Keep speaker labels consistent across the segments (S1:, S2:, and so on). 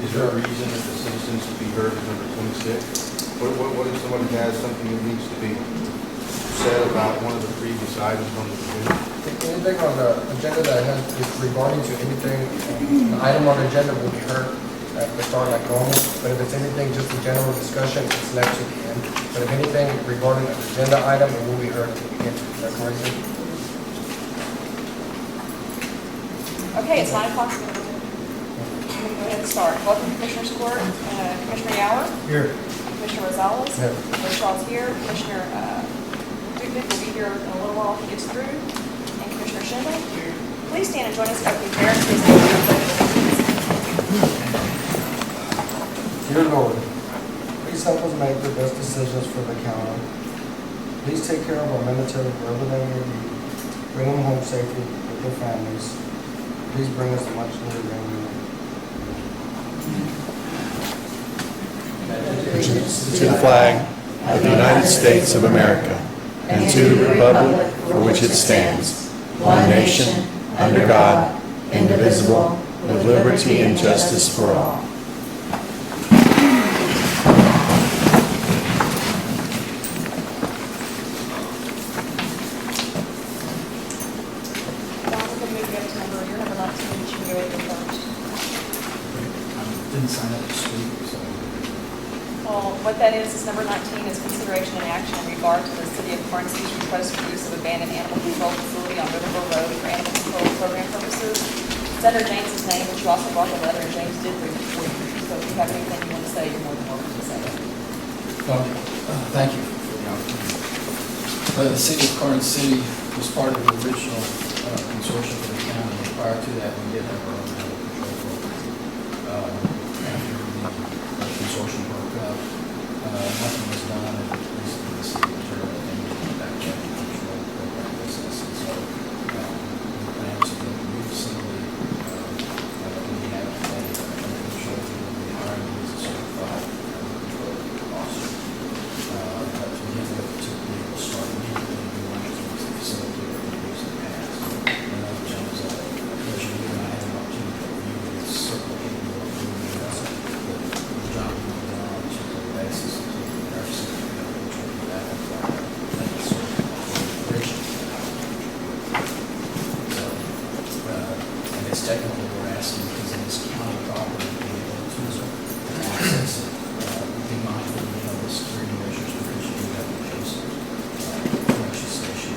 S1: Is there a reason that the citizens to be heard is number 26? What if somebody has something that needs to be said about one of the previous items on the agenda?
S2: Anything on the agenda that has is regarding to anything, an item on the agenda will be heard at the start like normal. But if it's anything just a general discussion, it's left to the end. But if anything regarding an agenda item, it will be heard at the beginning. Is that correct, sir?
S3: Okay, it's 9 o'clock. So we're going to go ahead and start. Welcome to Commissioner's Court. Commissioner Yower,
S2: Here.
S3: Commissioner Rosales,
S2: Here.
S3: Commissioner Shaw's here, Commissioner Dugan will be here in a little while if he gets through, and Commissioner Schindler. Please stand and join us in opening prayer.
S2: Dear Lord, please help us make the best decisions for the county. Please take care of our military wherever they may be. Bring them home safely with their families. Please bring us much needed rain.
S4: To the flag of the United States of America and to the republic for which it stands, one nation, under God, indivisible, with liberty and justice for all.
S5: Didn't sign up this week, so.
S3: Well, what that is number 19 is consideration and action in regard to the City of Karnes' request for use of abandoned animal control facility on Riverville Road for animal control program purposes. It's under James's name, but you also brought the letter, and James did read it for you. So if you have anything you want to say, you're more than welcome to say it.
S5: Thank you for the opportunity. The City of Karnes City was part of the original consortium for the county. Prior to that, we did have our own animal control program. After the consortium broke up, nothing was done, and recently the city turned and back to the control program business. And so we plan to build a new facility. We have a control that will be hiring as a certified control officer. But to begin with, to be able to start immediately, we wanted to use the facility that we used in the past. And that was Commissioner, you and I had an opportunity to review this certainly capable of doing the job we want to on a temporary basis until we get our city control of that. And it's sort of operation. So, I guess technically we're asking, because it is county property, to be able to access it. Be mindful, the security measures because you do have a case correction station.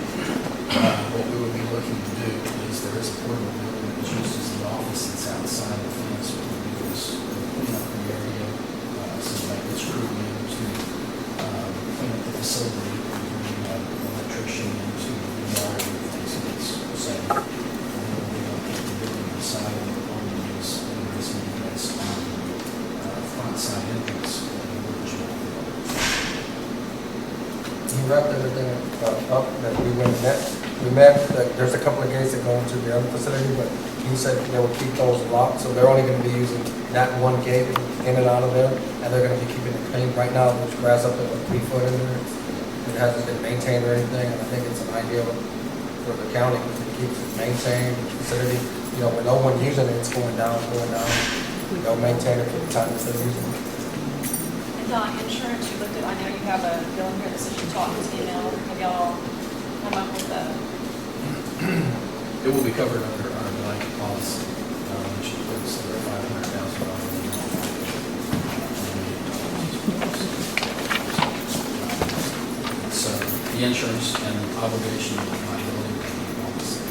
S5: What we would be looking to do is there is a portable building that's used as the office that's outside the fence. What we do is clean up the area, some maintenance crew in to clean up the facility, bring an electrician into the yard and everything so it's safe. And then we'll be able to keep the building inside and the only use is on the front side entrance of the original building.
S2: He wrapped everything up that we went and met. We met, there's a couple of gates that go into the other facility, but he said they will keep those locked, so they're only going to be using that one gate in and out of there, and they're going to be keeping it clean. Right now, there's grass up there with 3 foot in there. It hasn't been maintained or anything, and I think it's an ideal for the county because it keeps it maintained, the facility. With no one using it, it's going down. They'll maintain it for the time that they're using it.
S3: And Don, insurance, you looked at, I know you have a bill in here that says you talked to email. Have y'all come up with a?
S5: It will be covered under our blanket policy, which includes the $500,000. So the insurance and obligation and liability will be policy.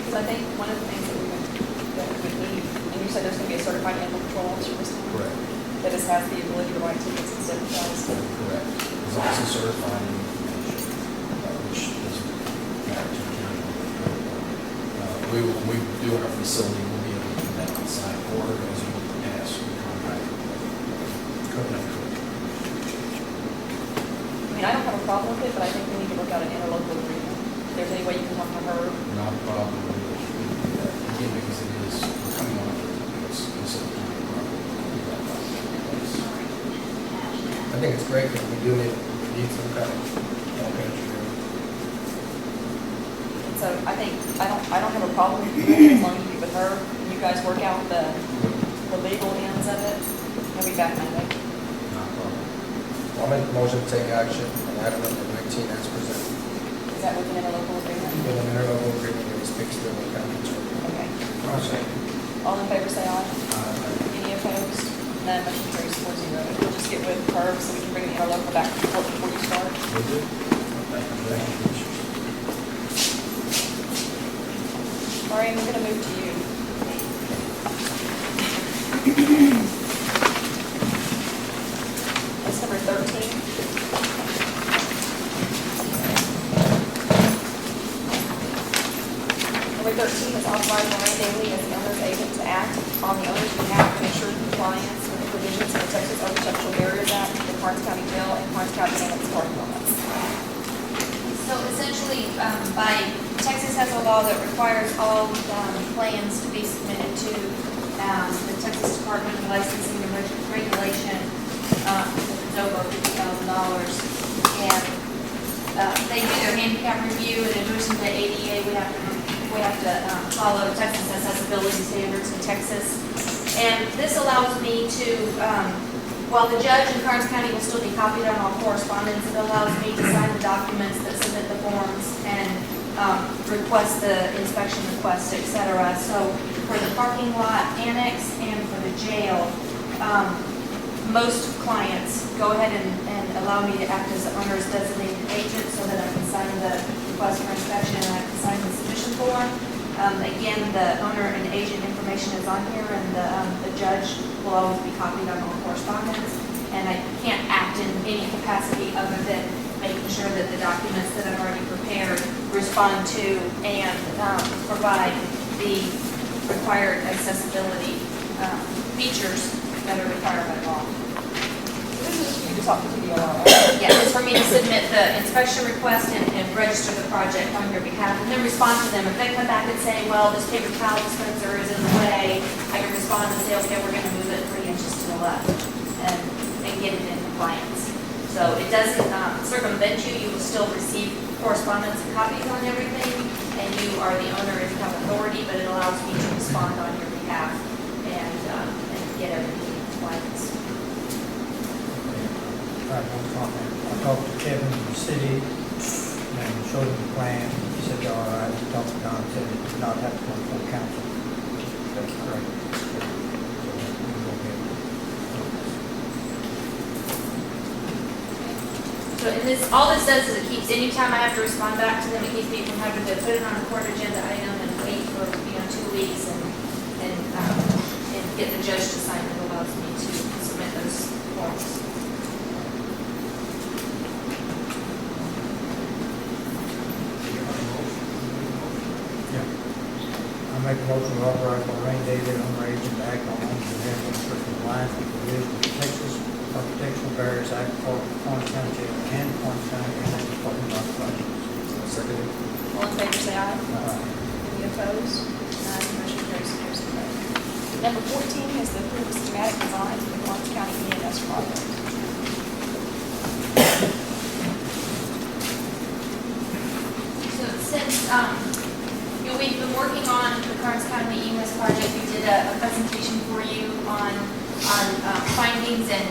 S3: Because I think one of the things that we would need, and you said there's going to be a certified animal control officer this time?
S5: Correct.
S3: That has the ability to write tickets instead of tells.
S5: Correct. As long as it's certified in information, which doesn't matter to the county. We do our facility, we'll be able to do that on site, or as you look past, we contract.
S3: I mean, I don't have a problem with it, but I think we need to work out an interlocal agreement. If there's any way you can talk to her.
S5: Not a problem. We will do that. Again, because it is, we're coming on to this county property.
S2: I think it's great because we do need some kind of
S3: So I think, I don't have a problem with it as long as you meet with her, and you you guys work out the legal ends of it. He'll be back Monday.
S2: I'll make a motion to take action on item number 19 as presented.
S3: Is that within a local agreement?
S2: With an interlocal agreement that speaks to the county attorney.
S3: Okay. All in favor, say aye. Any opposed? None, motion carries 4-0. We'll just get with Herb so we can bring the interlocal back to court before you start.
S5: Thank you, Commissioners.
S3: Maureen, we're gonna move to you. That's number 13. Number 13 is authorize Lorraine Daly as the owner's agent to act on the owner's behalf to ensure compliance with the provisions of the Texas Architectural Barriers Act, the Karnes County Jail, and Karnes County Ambulance Parking Lots.
S6: So essentially, by, Texas has a law that requires all plans to be submitted to the Texas Department of Licensing and Regulation, if it's over $50,000. And they do their handicap review, and in addition to ADA, we have to follow Texas accessibility standards in Texas. And this allows me to, while the judge in Karnes County will still be copied on all correspondence, it allows me to sign the documents that submit the forms and request the inspection request, et cetera. So for the parking lot annex and for the jail, most clients go ahead and allow me to act as the owner's designated agent so that I can sign the request for inspection and I can sign the submission form. Again, the owner and agent information is on here, and the judge will always be copied on all correspondence. And I can't act in any capacity other than making sure that the documents that I've already prepared respond to and provide the required accessibility features that are required by law.
S3: You just talk to TDR, right?
S6: Yeah, it's for me to submit the inspection request and register the project on your behalf, and then respond to them. If they come back and say, well, this paper towel dispenser is in the way, I can respond and say, okay, we're going to move it 3 inches to the left and get it in compliance. So it doesn't circumvent you. You will still receive correspondence and copies on everything, and you are the owner and have authority, but it allows me to respond on your behalf and get everything in compliance.
S7: I have one comment. I talked to Kevin in the city and showed him the plan. He said, they're all right. He talked to Don, said it did not have to come before council. That's correct. So we will get
S6: So in this, all this does is it keeps, anytime I have to respond back to them, it keeps me from having to put it on a court agenda item and wait for, 2 weeks and get the judge to sign it. Allows me to submit those forms.
S7: I make a motion to authorize Lorraine Daly, owner agent, to act on behalf of ensure compliance with the provisions of the Texas Architectural Barriers Act for Karnes County Jail and Karnes County Ambulance Parking Lot projects.
S2: Second.
S3: All in favor, say aye. Any opposed? None, motion carries 4-0. Number 14 is the approved schematic design for the Karnes County EMS project.
S6: So since, we've been working on the Karnes County EMS project, we did a presentation for you on findings and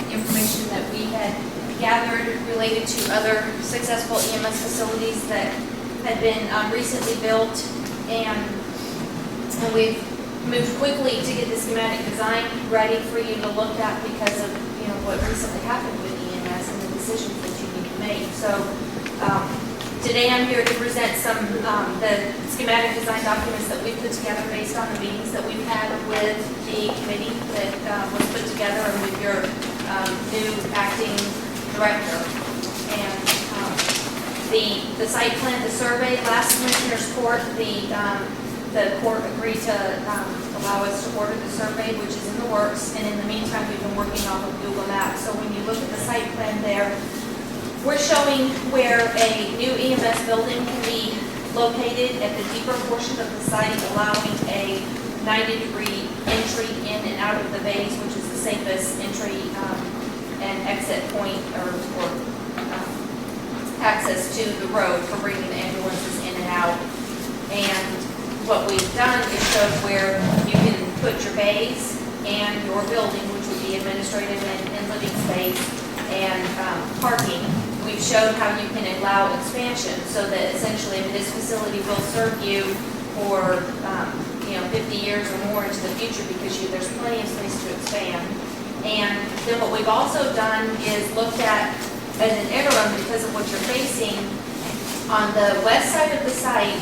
S6: information that we had gathered related to other successful EMS facilities that had been recently built, and we've moved quickly to get the schematic design ready for you to look at because of what recently happened with EMS and the decisions that you need to make. So today I'm here to present some the schematic design documents that we've put together based on the meetings that we've had with the committee that was put together and with your new acting director. And the site plan, the survey, last Commissioner's Court, the court agreed to allow us to order the survey, which is in the works. And in the meantime, we've been working off of Google Maps. So when you look at the site plan there, we're showing where a new EMS building can be located at the deeper portion of the site, allowing a 90-degree entry in and out of the bays, which is the safest entry and exit point or access to the road for bringing the ambulances in and out. And what we've done is showed where you can put your bays and your building, which would be administrative and living space and parking. We've showed how you can allow expansion, so that essentially this facility will serve you for 50 years or more into the future, because there's plenty of space to expand. And then what we've also done is looked at as an interim, because of what you're facing on the west side of the site.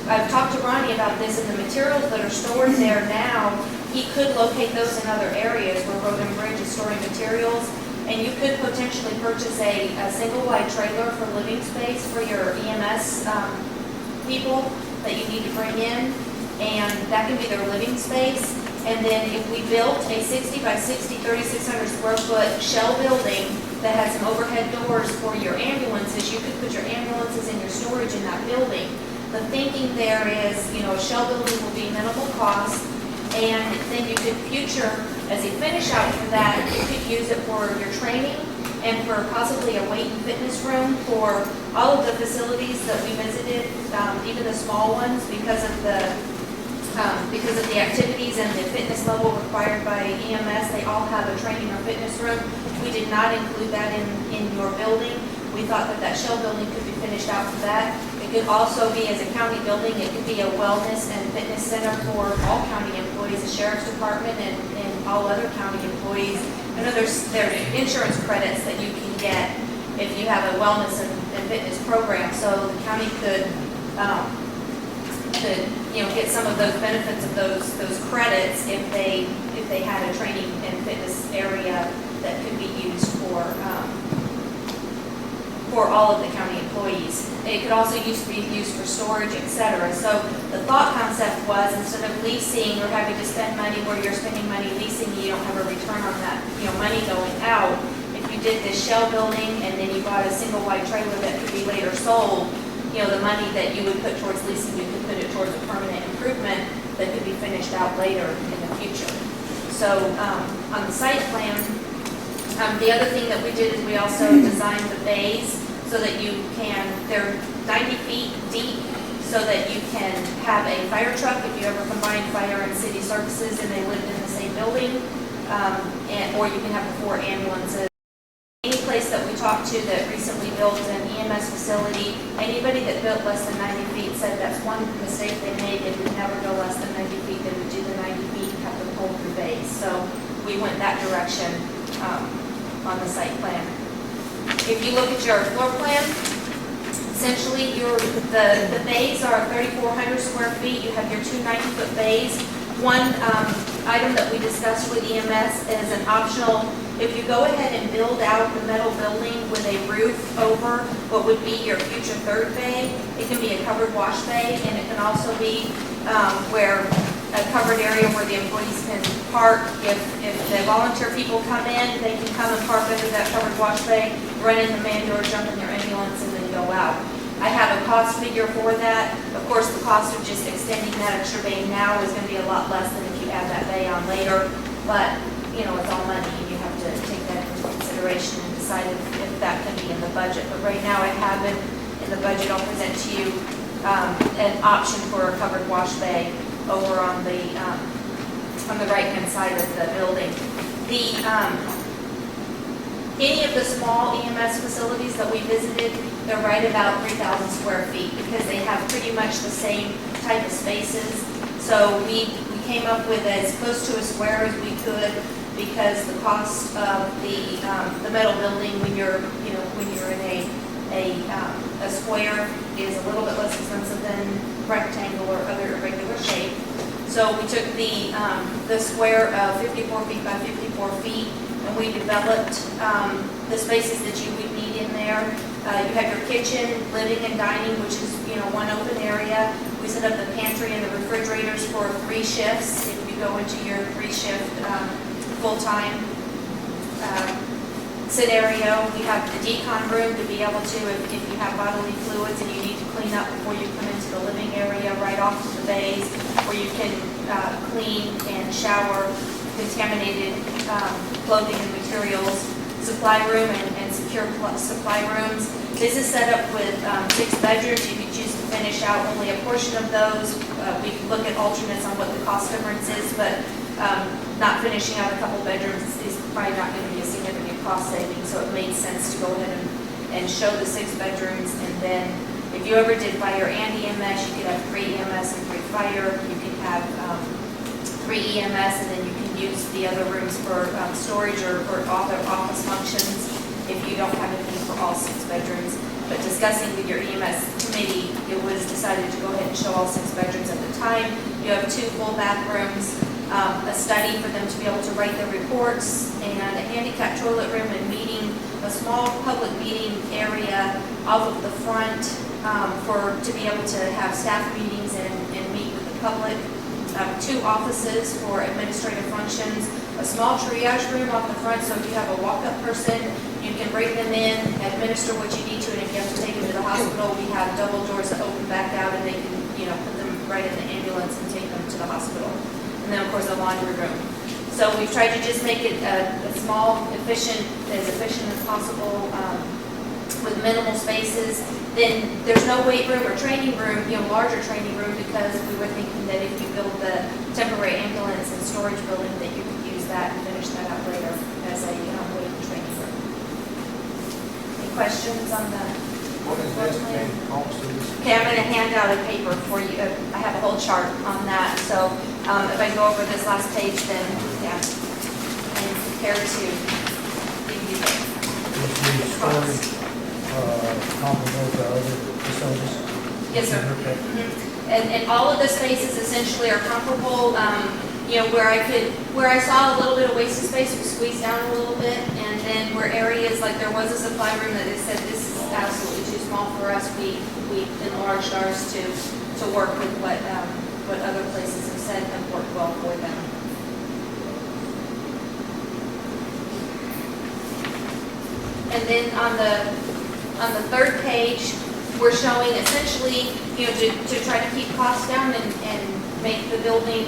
S6: I've talked to Ronnie about this, and the materials that are stored there now, he could locate those in other areas where Road and Bridge is storing materials. And you could potentially purchase a single wide trailer for living space for your EMS people that you need to bring in, and that can be their living space. And then if we built a 60 by 60, 3,600 square foot shell building that has some overhead doors for your ambulances, you could put your ambulances and your storage in that building. The thinking there is, a shell building will be minimal cost, and then you could future, as a finish out for that, you could use it for your training and for possibly a weight and fitness room for all of the facilities that we visited, even the small ones, because of the activities and the fitness level required by EMS. They all have a training or fitness room. We did not include that in your building. We thought that shell building could be finished out for that. It could also be, as a county building, it could be a wellness and fitness center for all county employees, the sheriff's department and all other county employees. I know there's insurance credits that you can get if you have a wellness and fitness program, so the county could get some of those benefits of those credits if they had a training and fitness area that could be used for all of the county employees. It could also be used for storage, etc. So the thought concept was, instead of leasing or having to spend money where you're spending money leasing, you don't have a return on that money going out. If you did this shell building and then you bought a single wide trailer that could be later sold, the money that you would put towards leasing, you could put it towards a permanent improvement that could be finished out later in the future. So on the site plan, the other thing that we did is we also designed the bays so that they're 90 feet deep, so that you can have a fire truck if you ever combine fire and city services and they lived in the same building, or you can have the 4 ambulances. Any place that we talked to that recently built an EMS facility, anybody that built less than 90 feet said that's one mistake they made. They would never go less than 90 feet. They would do the 90 feet and have the pull-through bays. So we went that direction on the site plan. If you look at your floor plan, essentially the bays are 3,400 square feet. You have your 2 90-foot bays. One item that we discussed with EMS is an optional. If you go ahead and build out the metal building with a roof over what would be your future 3rd bay, it can be a covered wash bay, and it can also be where a covered area where the employees can park. If the volunteer people come in, they can come and park under that covered wash bay, run in the man door, jump in their ambulance, and then go out. I have a cost figure for that. Of course, the cost of just extending that extra bay now is going to be a lot less than if you add that bay on later, but it's all money, and you have to take that into consideration and decide if that can be in the budget. But right now I have it in the budget. I'll present to you an option for a covered wash bay over on the right-hand side of the building. Any of the small EMS facilities that we visited, they're right about 3,000 square feet, because they have pretty much the same type of spaces. So we came up with as close to a square as we could, because the cost of the metal building when you're in a square is a little bit less expensive than rectangle or other irregular shape. So we took the square of 54 feet by 54 feet, and we developed the spaces that you would need in there. You have your kitchen, living and dining, which is one open area. We set up the pantry and the refrigerators for 3 shifts. If you go into your 3-shift full-time scenario, we have the decon room to be able to, if you have bodily fluids and you need to clean up before you come into the living area, right off of the bays, where you can clean and shower contaminated clothing and materials. Supply room and secure supply rooms. This is set up with 6 bedrooms. You could choose to finish out only a portion of those we can look at alternates on what the cost difference is, but not finishing out a couple bedrooms is probably not going to be a significant cost saving, so it made sense to go ahead and show the 6 bedrooms. And then if you ever did fire and EMS, you could have 3 EMS and 3 fire. You could have 3 EMS, and then you can use the other rooms for storage or other office functions if you don't have anything for all 6 bedrooms. But discussing with your EMS committee, it was decided to go ahead and show all 6 bedrooms at the time. You have 2 full bathrooms, a study for them to be able to write their reports, and a handicap toilet room and a small public meeting area off of the front to be able to have staff meetings and meet with the public. 2 offices for administrative functions, a small triage room off the front, so if you have a walk-up person, you can bring them in, administer what you need to, and if you have to take them to the hospital, we have double doors that open back out, and they can, put them right in the ambulance and take them to the hospital. And then, of course, a laundry room. So we've tried to just make it a small, as efficient as possible, with minimal spaces. Then there's no weight room or training room, larger training room, because we were thinking that if you build the temporary ambulance and storage building, that you could use that and finish that out later as a weight and training room. Any questions on the?
S1: What is the estimated cost of this?
S6: Okay, I'm going to hand out a paper for you. I have a whole chart on that. So if I go over this last page, then, yeah, and compare to give you the
S7: Is the storage comparable to other facilities?
S6: Yes, sir.
S7: Okay.
S6: And all of the spaces essentially are comparable. Where I saw a little bit of wasted space, we squeezed down a little bit, and then where areas, like there was a supply room that they said this is absolutely too small for us, we enlarged ours to work with what other places have said have worked well for them. And then on the 3rd page, we're showing essentially, to try to keep costs down and make the building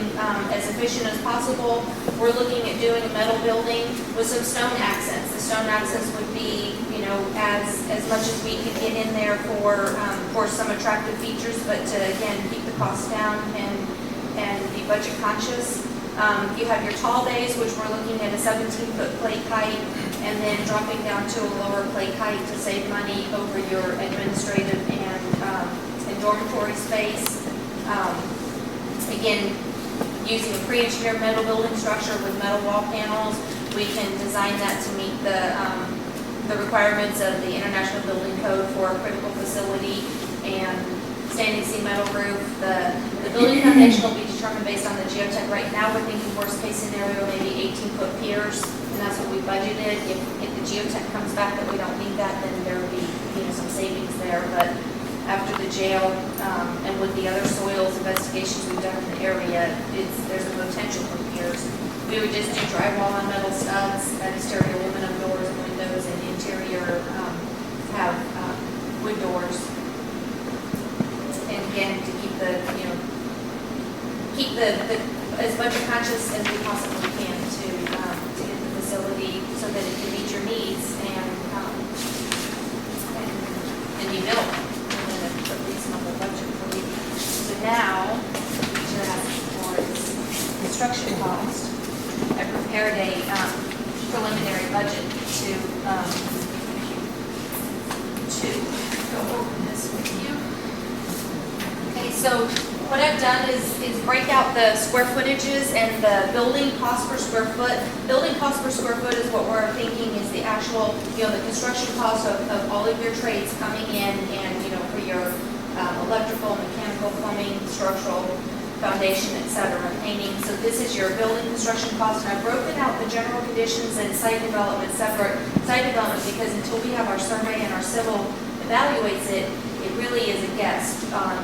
S6: as efficient as possible. We're looking at doing a metal building with some stone accents. The stone accents would be, as much as we could get in there for some attractive features, but to, again, keep the costs down and be budget conscious. You have your tall bays, which we're looking at a 17-foot plate height, and then dropping down to a lower plate height to save money over your administrative and dormitory space. Again, using a pre-engineered metal building structure with metal wall panels, we can design that to meet the requirements of the International Building Code for a critical facility, and standing seam metal roof. The building foundation will be determined based on the geotech. Right now, we're thinking worst case scenario, maybe 18-foot piers, and that's what we budgeted. If the geotech comes back that we don't need that, then there will be some savings there. But after the jail and with the other soils investigations we've done in the area, there's a potential for piers. We would just do drywall on metal studs, exterior aluminum doors and windows, and interior have wood doors. And again, to keep the as budget conscious as we possibly can to get the facility so that it can meet your needs and be built within a reasonable budget for you. So now, we should ask for is construction cost. I prepared a preliminary budget to go over this with you. Okay, so what I've done is break out the square footages and the building cost per square foot. Building cost per square foot is what we're thinking is the actual, the construction cost of all of your trades coming in and, for your electrical, mechanical, plumbing, structural, foundation, etc., painting. So this is your building construction cost, and I've broken out the general conditions and site development separate. Site development, because until we have our survey and our civil evaluates it, it really is a guess on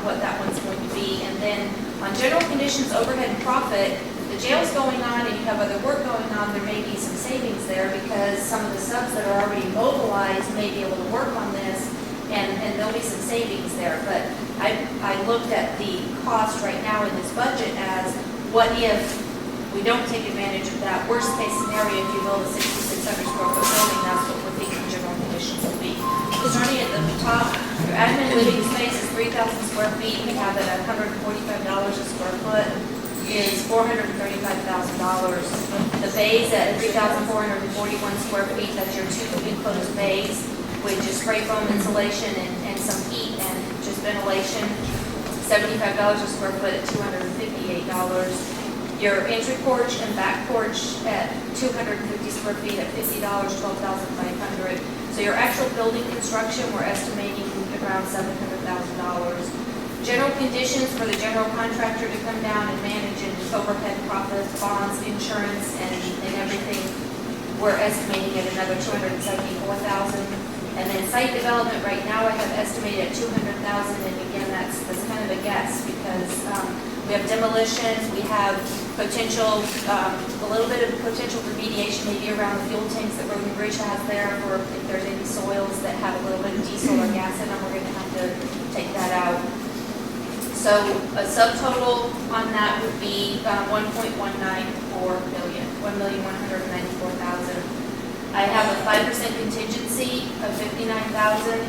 S6: what that one's going to be. And then on general conditions, overhead and profit, the jail's going on and you have other work going on, there may be some savings there because some of the subs that are already mobilized may be able to work on this, and there'll be some savings there. But I looked at the cost right now in this budget as, what if we don't take advantage of that worst case scenario? If you build a 6,600 square foot building, that's what we're thinking general conditions conditions will be. Starting at the top, your admin living space is 3,000 square feet, we have it at $145 a square foot, is $435,000. The bays at 3,441 square feet, that's your 2 enclosed bays, with just spray foam insulation and some heat and just ventilation, $75 a square foot at $258. Your entry porch and back porch at 250 square feet at $50, $12,500. So your actual building construction, we're estimating around $700,000. General conditions for the general contractor to come down and manage and overhead profits, bonds, insurance, and everything, we're estimating at another $274,000. And then site development, right now I have estimated at $200,000, and again, that's kind of a guess, because we have demolition, we have potential, a little bit of potential remediation maybe around the fuel tanks that Road and Bridge has there, or if there's any soils that have a little bit of diesel or gas in them, we're gonna have to take that out. So a subtotal on that would be 1.194 million, 1,194,000. I have a 5% contingency of 59,000,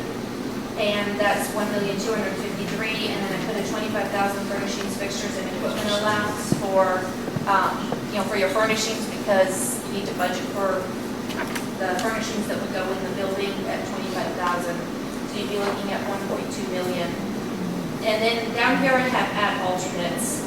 S6: and that's 1,253,000, and then I put a 25,000 furnishings, fixtures, and equipment allowance for, for your furnishings, because you need to budget for the furnishings that would go in the building at 25,000. So you'd be looking at 1.2 million. And then down here I have ad alternates.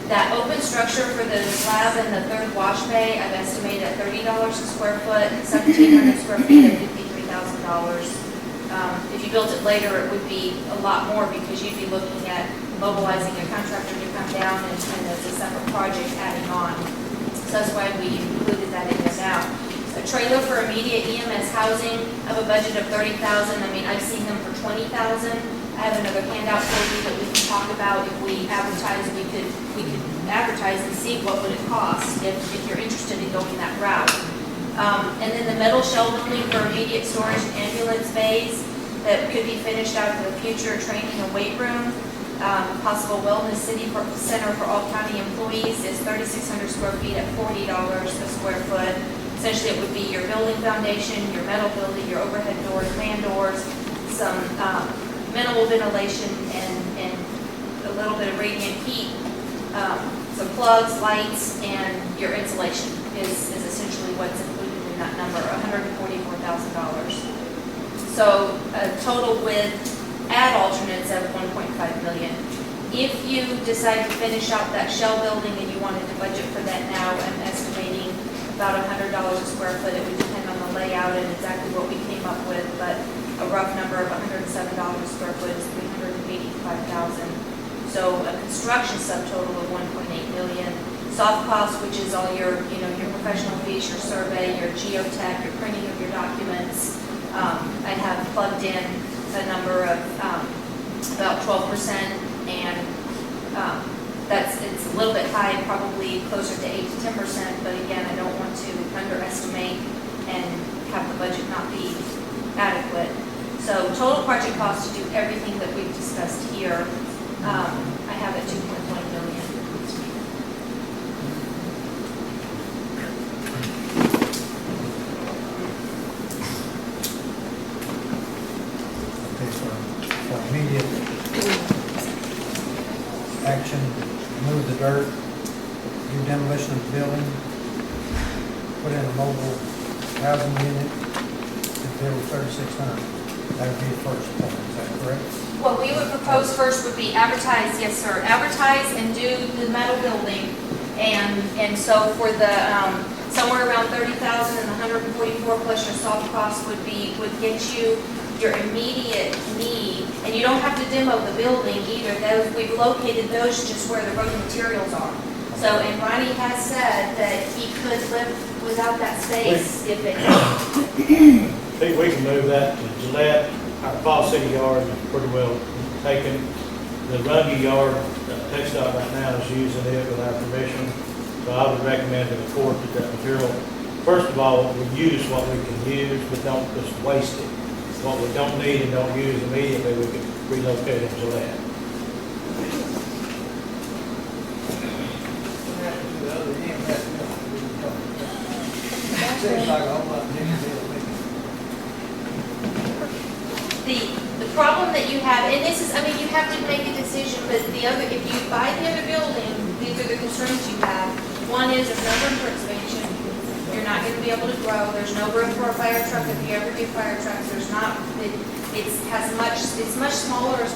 S6: That open structure for the slab and the third wash bay, I've estimated at $30 a square foot, 1,700 square feet at $53,000. If you built it later, it would be a lot more, because you'd be looking at mobilizing a contractor to come down and as a separate project adding on. So that's why we included that in there now. A trailer for immediate EMS housing, I have a budget of $30,000. I mean, I've seen them for $20,000. I have another handout for you that we can talk about. If we advertise, we could advertise and see what would it cost if you're interested in going that route. And then the metal shell building for immediate storage and ambulance bays that could be finished out for the future training and weight room. Possible wellness center for all county employees is 3,600 square feet at $40 a square foot. Essentially, it would be your building foundation, your metal building, your overhead doors, man doors, some minimal ventilation, and a little bit of radiant heat, some plugs, lights, and your insulation is essentially what's included in that number, $144,000. So a total with ad alternates of 1.5 million. If you decide to finish out that shell building and you wanted to budget for that now, I'm estimating about $100 a square foot. It would depend on the layout and exactly what we came up with, but a rough number of $107 a square foot is $385,000. So a construction subtotal of 1.8 million. Soft costs, which is all your, your professional fees, your survey, your geotech, your printing of your documents. I have plugged in a number of about 12%, and it's a little bit high, probably closer to 8 to 10%. But again, I don't want to underestimate and have the budget not be adequate. So total project cost to do everything that we've discussed here, I have at 2.1 million.
S7: Okay, for immediate action, move the dirt, do demolition of the building, put in a mobile housing unit, and build 3,600. That would be the first point, is that correct?
S6: What we would propose first would be advertise, yes, sir, advertise and do the metal building. And so for the, somewhere around 30,000 and 144 plus your soft cost would get you your immediate need. And you don't have to demo the building either. Those, we've located those just where the road materials are. So, and Ronnie has said that he could live without that space if it.
S8: I think we can move that to Gillette. Our Fall City yard is pretty well taken. The Rungy yard, TxDOT right now is using it with our permission. So I would recommend to the court that material, first of all, we use what we can use, but don't just waste it. What we don't need and don't use immediately, we can relocate it to Gillette.
S7: Seems like a whole lot of different deal.
S6: the problem that you have, and this is, I mean, you have to make a decision, but the other, if you buy the other building, these are the concerns you have. One is there's no room for expansion. You're not gonna be able to grow. There's no room for a fire truck if you ever do fire trucks. There's not, it's much smaller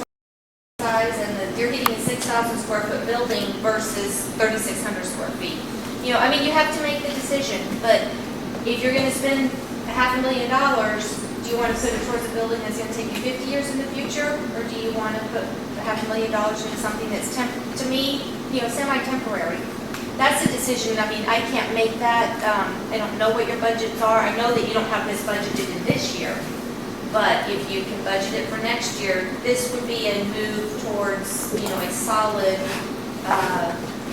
S6: size, and you're getting a 6,000 square foot building versus 3,600 square feet. You know, I mean, you have to make the decision, but if you're gonna spend $500,000, do you want to put it towards a building that's going to take you 50 years in the future, or do you want to put $500,000 into something that's, to me, you know, semi-temporary? That's a decision. I mean, I can't make that. I don't know what your budgets are. I know that you don't have this budgeted in this year, but if you can budget it for next year, this would be a move towards, you know, a solid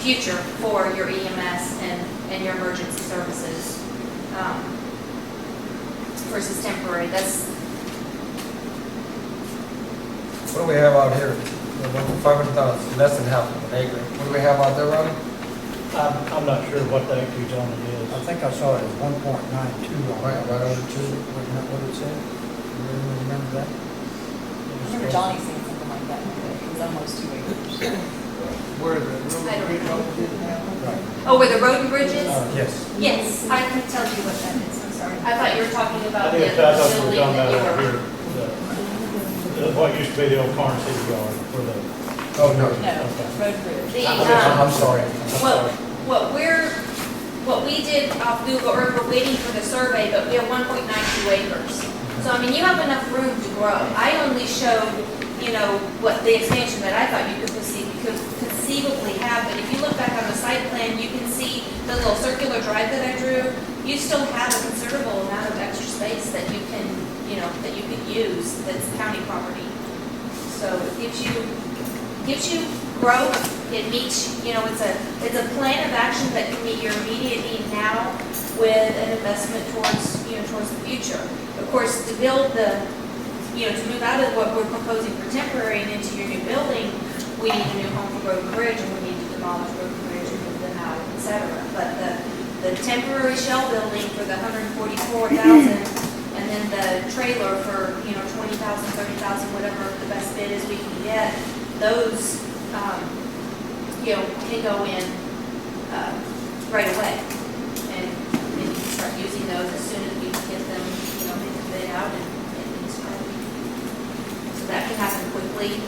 S6: future for your EMS and your emergency services. Versus temporary, that's,
S2: What do we have out here? 500,000, less than half of an acre. What do we have out there, Ronnie?
S8: I'm not sure what the acreage on it is.
S7: I think I saw it as 1.92 on
S2: Right
S7: it.
S2: over two.
S7: Wasn't that what it said? You remember that?
S3: I remember Johnny saying something like that, it was almost 2 acres.
S2: Where the
S6: I don't
S2: bridge
S6: know.
S2: over is now? Right.
S6: oh, where the road and bridge is?
S2: Yes.
S6: Yes, I can tell you what that is, I'm sorry. I thought you were talking about the
S8: I thought we were
S6: building
S8: talking
S6: that
S8: about
S6: you
S8: out
S6: were.
S8: here, what used to be the old Karnes City Yard for the.
S2: Oh, no.
S3: No, road and bridge.
S6: The,
S2: I'm sorry.
S6: what we did off Google Earth, we're waiting for the survey, but we have 1.92 acres. So, I mean, you have enough room to grow. I only showed, you know, what the expansion that I thought you could conceivably have, but if you look back on the site plan, you can see the little circular drive that I drew. You still have a considerable amount of extra space that you can, you know, that you could use that's county property. So it gives you growth. It meets, you know, it's a plan of action that can meet your immediate need now with an investment towards, you know, towards the future. Of course, to build the, you know, to move out of what we're proposing for temporary and into your new building, we need a new home for Road and Bridge, and we need to demolish Road and Bridge and move them out, et cetera. But the temporary shell building for the $144,000, and then the trailer for, you know, $20,000, $30,000, whatever the best bid is we can get, those, you know, can go in right away. And we can start using those as soon as we get them, you know, get the bid out and start. So that can happen quickly.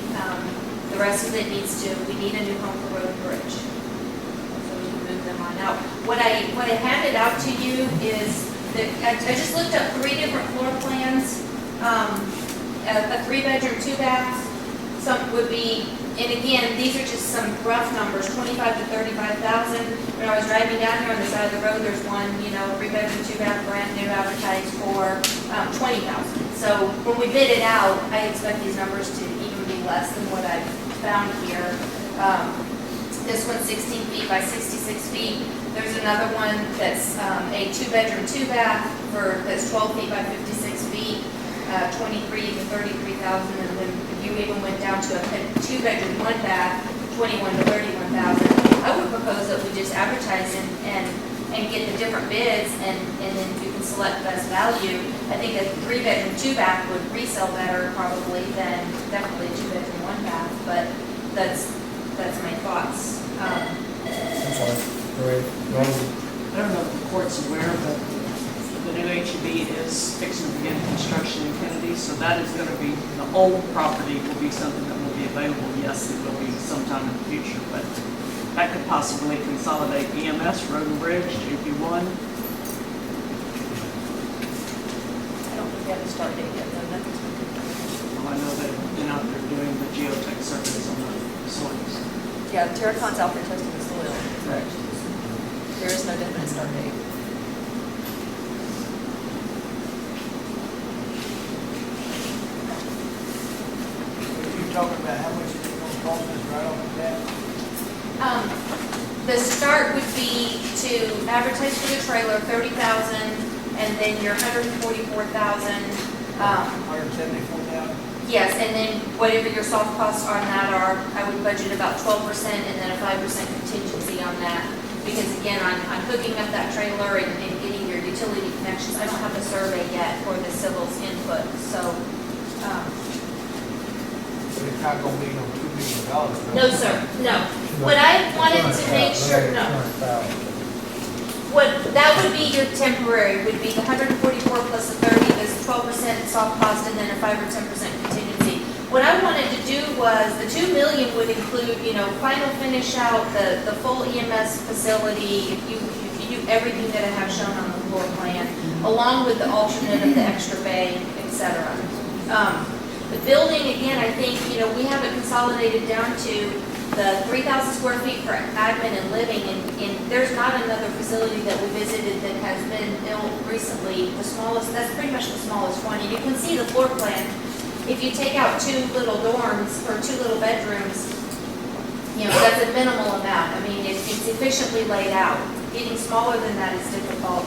S6: The rest of it needs to, we need a new home for Road and Bridge. So we can move them on out. What I handed out to you is that I just looked up 3 different floor plans. A 3-bedroom, 2-bath. Some would be, and again, these are just some rough numbers, 25 to 35,000. When I was driving down here on the side of the road, there's one, you know, 3-bedroom, 2-bath, brand new, advertised for 20,000. So when we bid it out, I expect these numbers to even be less than what I've found here. This one's 16 feet by 66 feet. There's another one that's a 2-bedroom, 2-bath that's 12 feet by 56 feet, 23 to 33,000, and then if you even went down to a 2-bedroom, 1-bath, 21 to 31,000. I would propose that we just advertise and get the different bids, and then you can select best value. I think a 3-bedroom, 2-bath would resell better probably than definitely a 2-bedroom, 1-bath, but that's my thoughts.
S2: I'm sorry. Go ahead.
S9: I don't know if the court's aware, but the new HEB is fixing to begin construction in Kennedy, so that is going to be, the old property will be something that will be available. Yes, it will be sometime in the future, but that could possibly consolidate EMS, Road and Bridge, JP1.
S3: I don't think they have a start date yet, though, nothing's been confirmed.
S9: Well, I know they've been out there doing the geotech surveys on the soils.
S3: Yeah, Terracon's out there testing the soil.
S9: Correct.
S3: There is no definite start date.
S7: You talking about how much it's gonna cost us right off the bat?
S6: The start would be to advertise for the trailer, 30,000, and then your 144,000.
S7: 174,000?
S6: Yes, and then whatever your soft costs on that are, I would budget about 12% and then a 5% contingency on that. Because again, I'm hooking up that trailer and getting your utility connections. I don't have the survey yet for the civil's input, so
S10: But it's not gonna be no $2 million.
S6: No, sir, no. What I wanted to make sure, no. What, that would be your temporary, would be the 144 plus the 30, there's 12% soft cost and then a 5 or 10% contingency. What I wanted to do was, the 2 million would include, final finish out, the full EMS facility, if you do everything that I have shown on the floor plan, along with the alternate of the extra bay, et cetera. The building, again, I think, we have it consolidated down to the 3,000 square feet for admin and living, and there's not another facility that we visited that has been built recently. The smallest, that's pretty much the smallest one, and you can see the floor plan. If you take out 2 little dorms or 2 little bedrooms, that's a minimal amount. I mean, it's efficiently laid out. Getting smaller than that is difficult.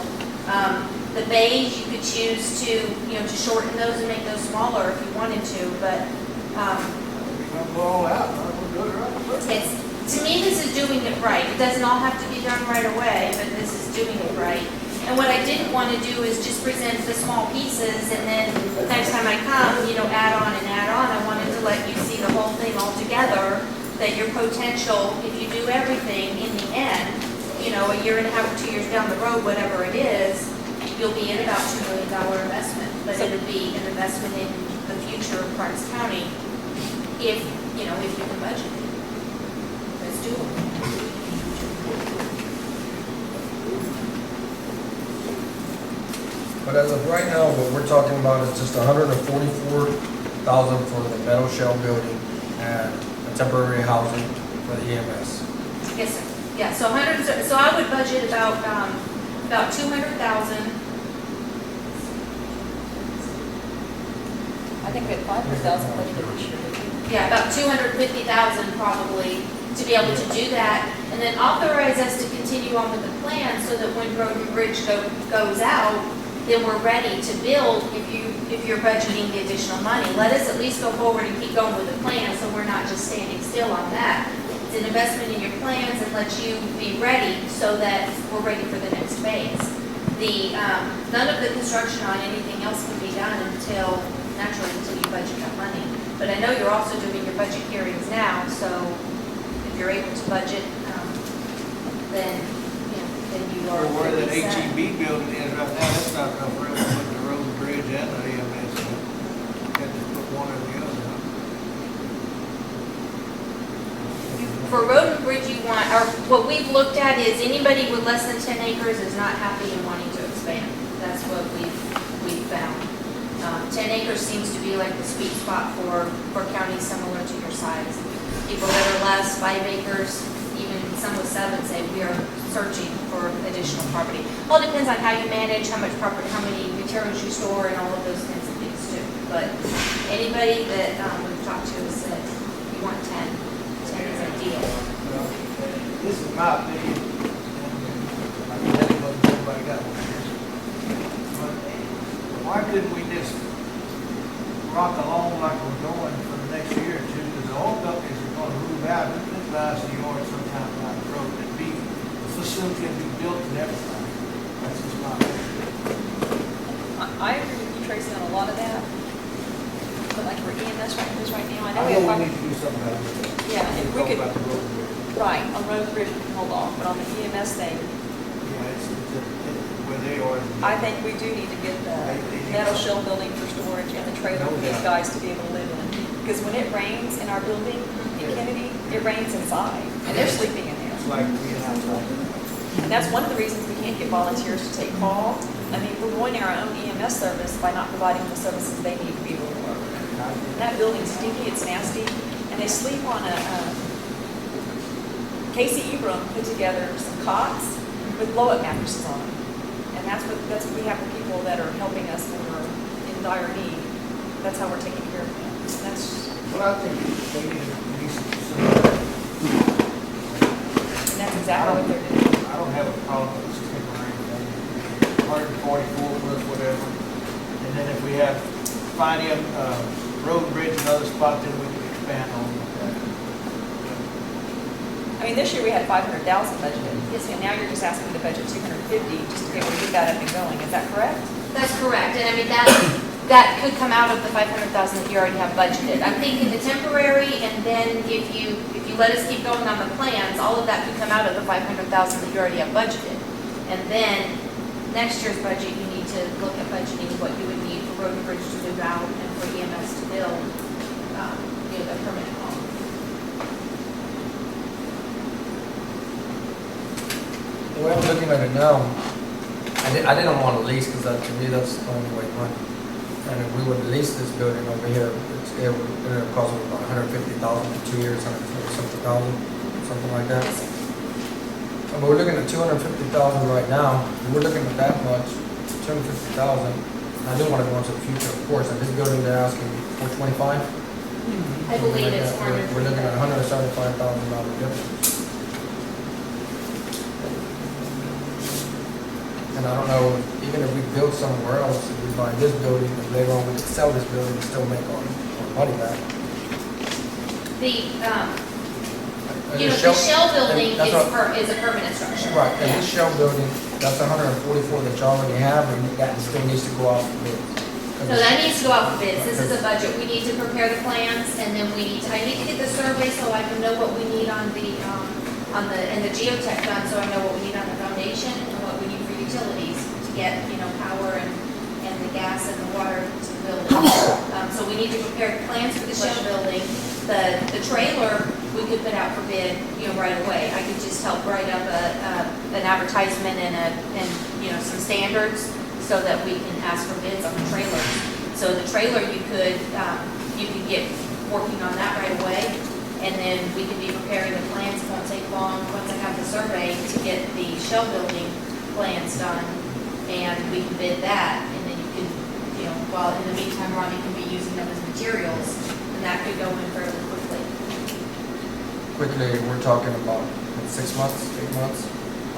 S6: The bays, you could choose to shorten those and make those smaller if you wanted to, but
S10: We're gonna go all out, we're doing it right.
S6: to me, this is doing it right. It doesn't all have to be done right away, but this is doing it right. And what I didn't want to do is just present the small pieces and then next time I come, add on and add on. I wanted to let you see the whole thing all together, that your potential, if you do everything in the end, a year and a half or 2 years down the road, whatever it is, you'll be in about $2 million investment. But it would be an investment in the future of Karnes County if you can budget it. Let's do it.
S2: But as of right now, what we're talking about is just 144,000 for the metal shell building and a temporary housing for the EMS.
S6: Yes, sir. Yeah, so I would budget about 200,000.
S3: I think we had 500,000 budgeted this year.
S6: Yeah, about 250,000 probably to be able to do that. And then authorize us to continue on with the plan so that when Road and Bridge goes out, then we're ready to build if you're budgeting the additional money. Let us at least go forward and keep going with the plan so we're not just standing still on that. It's an investment in your plans and let you be ready so that we're ready for the next phase. None of the construction on anything else can be done until you budget that money. But I know you're also doing your budget hearings now, so if you're able to budget, then you are.
S10: Where that
S6: set.
S10: HEB building is right now, that's not enough room to put the road and bridge and the EMS. Got to put one or the other.
S6: For road and bridge, you want, or what we've looked at is anybody with less than 10 acres is not happy and wanting to expand. That's what we've found. 10 acres seems to be like the sweet spot for counties similar to your size. People that are less, 5 acres, even some with 7 say we are searching for additional property. All depends on how you manage, how much property, how many materials you store, and all of those kinds of things too. But anybody that we've talked to has said you want 10. 10 is ideal.
S10: Well, this is my opinion. I mean, everybody got one. But why couldn't we just rock along like we're going for the next year or two? Because the oil companies are going to move out. This last the yard sometime down the road. The facility can be built and everything. That's just my opinion.
S3: I agree with you, Tracy, on a lot of that. But like for EMS right now, I know
S10: I
S3: we
S10: know
S3: have
S10: we need to do something about it.
S3: Yeah, if we could,
S10: Talk about the road and bridge.
S3: right, on road and bridge, we can hold off, but on the EMS thing,
S10: Yeah, it's where they are.
S3: I think we do need to get the metal shell building for storage and the trailer for these guys to be able to live in. Because when it rains in our building in Kennedy, it rains inside, and they're sleeping in there.
S10: It's like being outside.
S3: And that's one of the reasons we can't get volunteers to take call. I mean, we're ruining our own EMS service by not providing the services they need to be able to work. And that building's stinky, it's nasty, and they sleep on a, Casey Ebram put together some cots with blow-up mattresses on them. And that's what we have for people that are helping us when we're in dire need. That's how we're taking care of them. That's,
S10: Well, I think they need to be some.
S3: and that's exactly what they're doing.
S10: I don't have a problem with this temporary thing. 144 plus whatever. And then if we have, find him, road and bridge and other spots, then we can expand on that.
S3: I mean, this year we had 500,000 budgeted. Yes, and now you're just asking to budget 250 just to be able to get that up and going. Is that correct?
S6: That's correct, and I mean, that could come out of the 500,000 that you already have budgeted. I'm thinking the temporary, and then if you let us keep going on the plans, all of that could come out of the 500,000 that you already have budgeted. And then next year's budget, you need to look at budgeting what you would need for road and bridge to move out and for EMS to build, the permanent home.
S2: The way I'm looking at it now, I didn't want to lease because to me that's the only way money. And if we would lease this building over here, it would cost us about $150,000 for 2 years, something like that. But we're looking at $250,000 right now. We're looking at that much, $250,000. I do want to go into the future, of course. And this building they're asking $425,000.
S6: I believe it's
S2: We're looking at $175,000 difference. And I don't know, even if we build somewhere else, if we buy this building, and later on we can sell this building and still make our money back.
S6: The shell building
S2: That's what-
S6: is a permanent structure.
S2: Right, and
S6: Yeah.
S2: this shell building, that's 144 that you already have, and that still needs to go out for bid.
S6: So that needs to go out for bids. This is a budget. We need to prepare the plans, and then I need to get the survey so I can know what we need and the geotech done, so I know what we need on the foundation and what we need for utilities to get, power and the gas and the water to the building. So we need to prepare the plans for the shell building. The trailer, we could put out for bid, right away. I could just help write up an advertisement and some standards so that we can ask for bids on the trailer. So the trailer, you could get working on that right away, and then we could be preparing the plans. It won't take long, once I have the survey, to get the shell building plans done, and we can bid that, and then you can, while in the meantime, Ronnie can be using them as materials, and that could go in fairly quickly.
S2: Quickly, we're talking about 6 months, 8 months.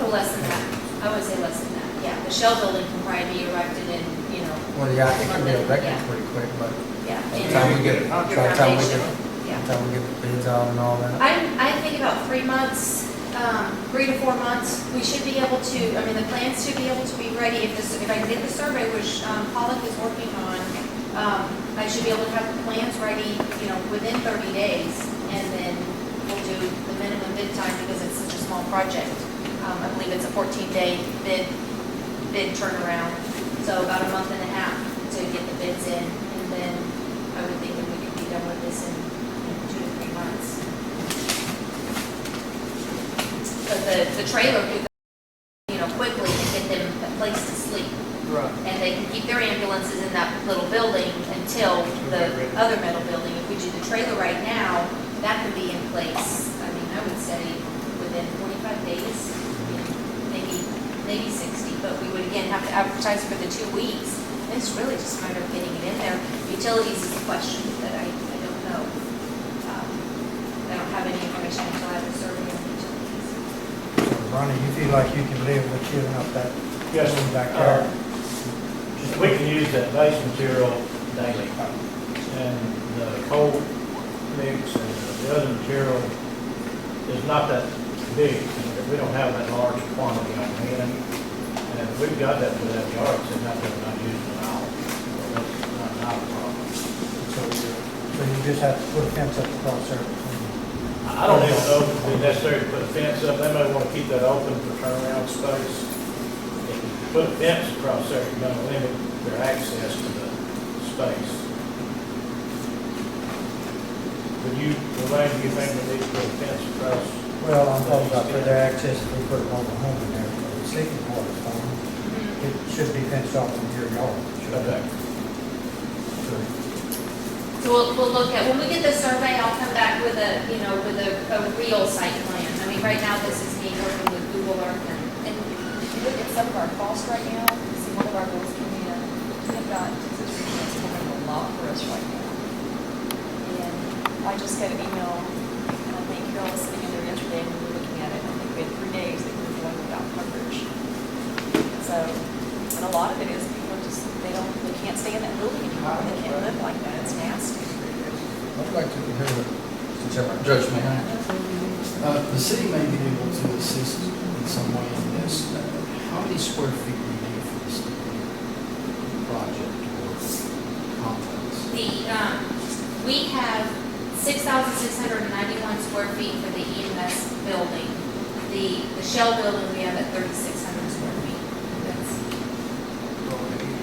S6: Oh, less than that. I would say less than that. Yeah, the shell building can probably be erected in,
S2: Well, yeah, it can be erected
S6: Yeah.
S2: pretty quick, but
S6: yeah.
S2: by the
S6: and
S2: time we get,
S6: your
S2: by the time we
S6: foundation.
S2: get,
S6: Yeah.
S2: by the time we get the bids out and all that.
S6: I think about 3 months, 3 to 4 months, we should be able to, the plans should be able to be ready. If I did the survey, which Pollock is working on, I should be able to have the plans ready, within 30 days. And then we'll do the minimum bid time because it's such a small project. I believe it's a 14-day bid turnaround. So about a month and a half to get the bids in. And then I would think that we could be done with this in 2 to 3 months. But the trailer could go, quickly and get them a place to sleep.
S10: Right.
S6: And they can keep their ambulances in that little building until the other metal building. If we do the trailer right now, that could be in place, I would say within 45 days, maybe 60. But we would again have to advertise for the 2 weeks. And it's really just a matter of getting it in there. Utilities is a question that I don't know. I don't have any information until I have a survey on utilities.
S7: Ronnie, you feel like you can live with giving up that
S8: Yes,
S7: building back there?
S8: We can use that base material daily. And the coal mix and the other material is not that big. We don't have that large quantity on hand. And if we've got that for that yard, it's not that we're not using it all. So that's not a problem.
S7: So you just have to put a fence up across there between.
S8: I don't even know if it'd be necessary to put a fence up. They may want to keep that open for turnaround space. If you put a fence across there, you're going to limit their access to the space. Would you, Elaine, do you think we need to put a fence across?
S7: Well, I'm talking about for their access, if we put a mobile home in there, for the sleeping quarters for them, it should be fenced off from your yard.
S8: Okay.
S6: So we'll look at, when we get the survey, I'll come back with a real site plan. Right now, this is me working with Google Earth
S3: And if you look at some of our costs right now, you see one of our bills coming in, we've got, it's coming a lot for us right now. And I just got an email, and I think Carol was sitting in there yesterday, and we were looking at it, and I think we had 3 days that we were going without coverage. So, and a lot of it is people are just, they can't stay in that building anymore, they can't live like that, it's nasty.
S2: I'd like to hear what Judge Mahan.
S5: The city may be able to assist in some way in this. How many square feet do you need for this project? Or
S6: 6,691 square feet for the EMS building. The shell building, we have at 3,600 square feet. That's,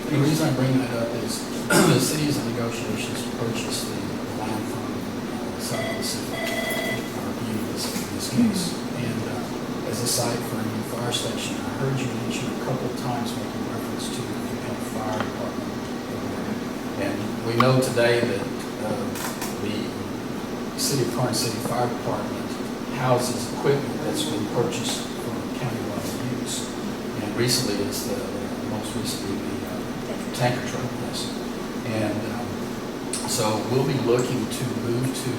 S5: The reason I bring that up is the city is in negotiations to purchase the land from South Pacific, or Univis in this case. And as a site for a new fire station, I heard you mention a couple of times making reference to the fire department over there. And we know today that the City of Karnes City Fire Department houses equipment that's been purchased for county-wide use. And recently is most recently the tanker truck list. And so we'll be looking to move to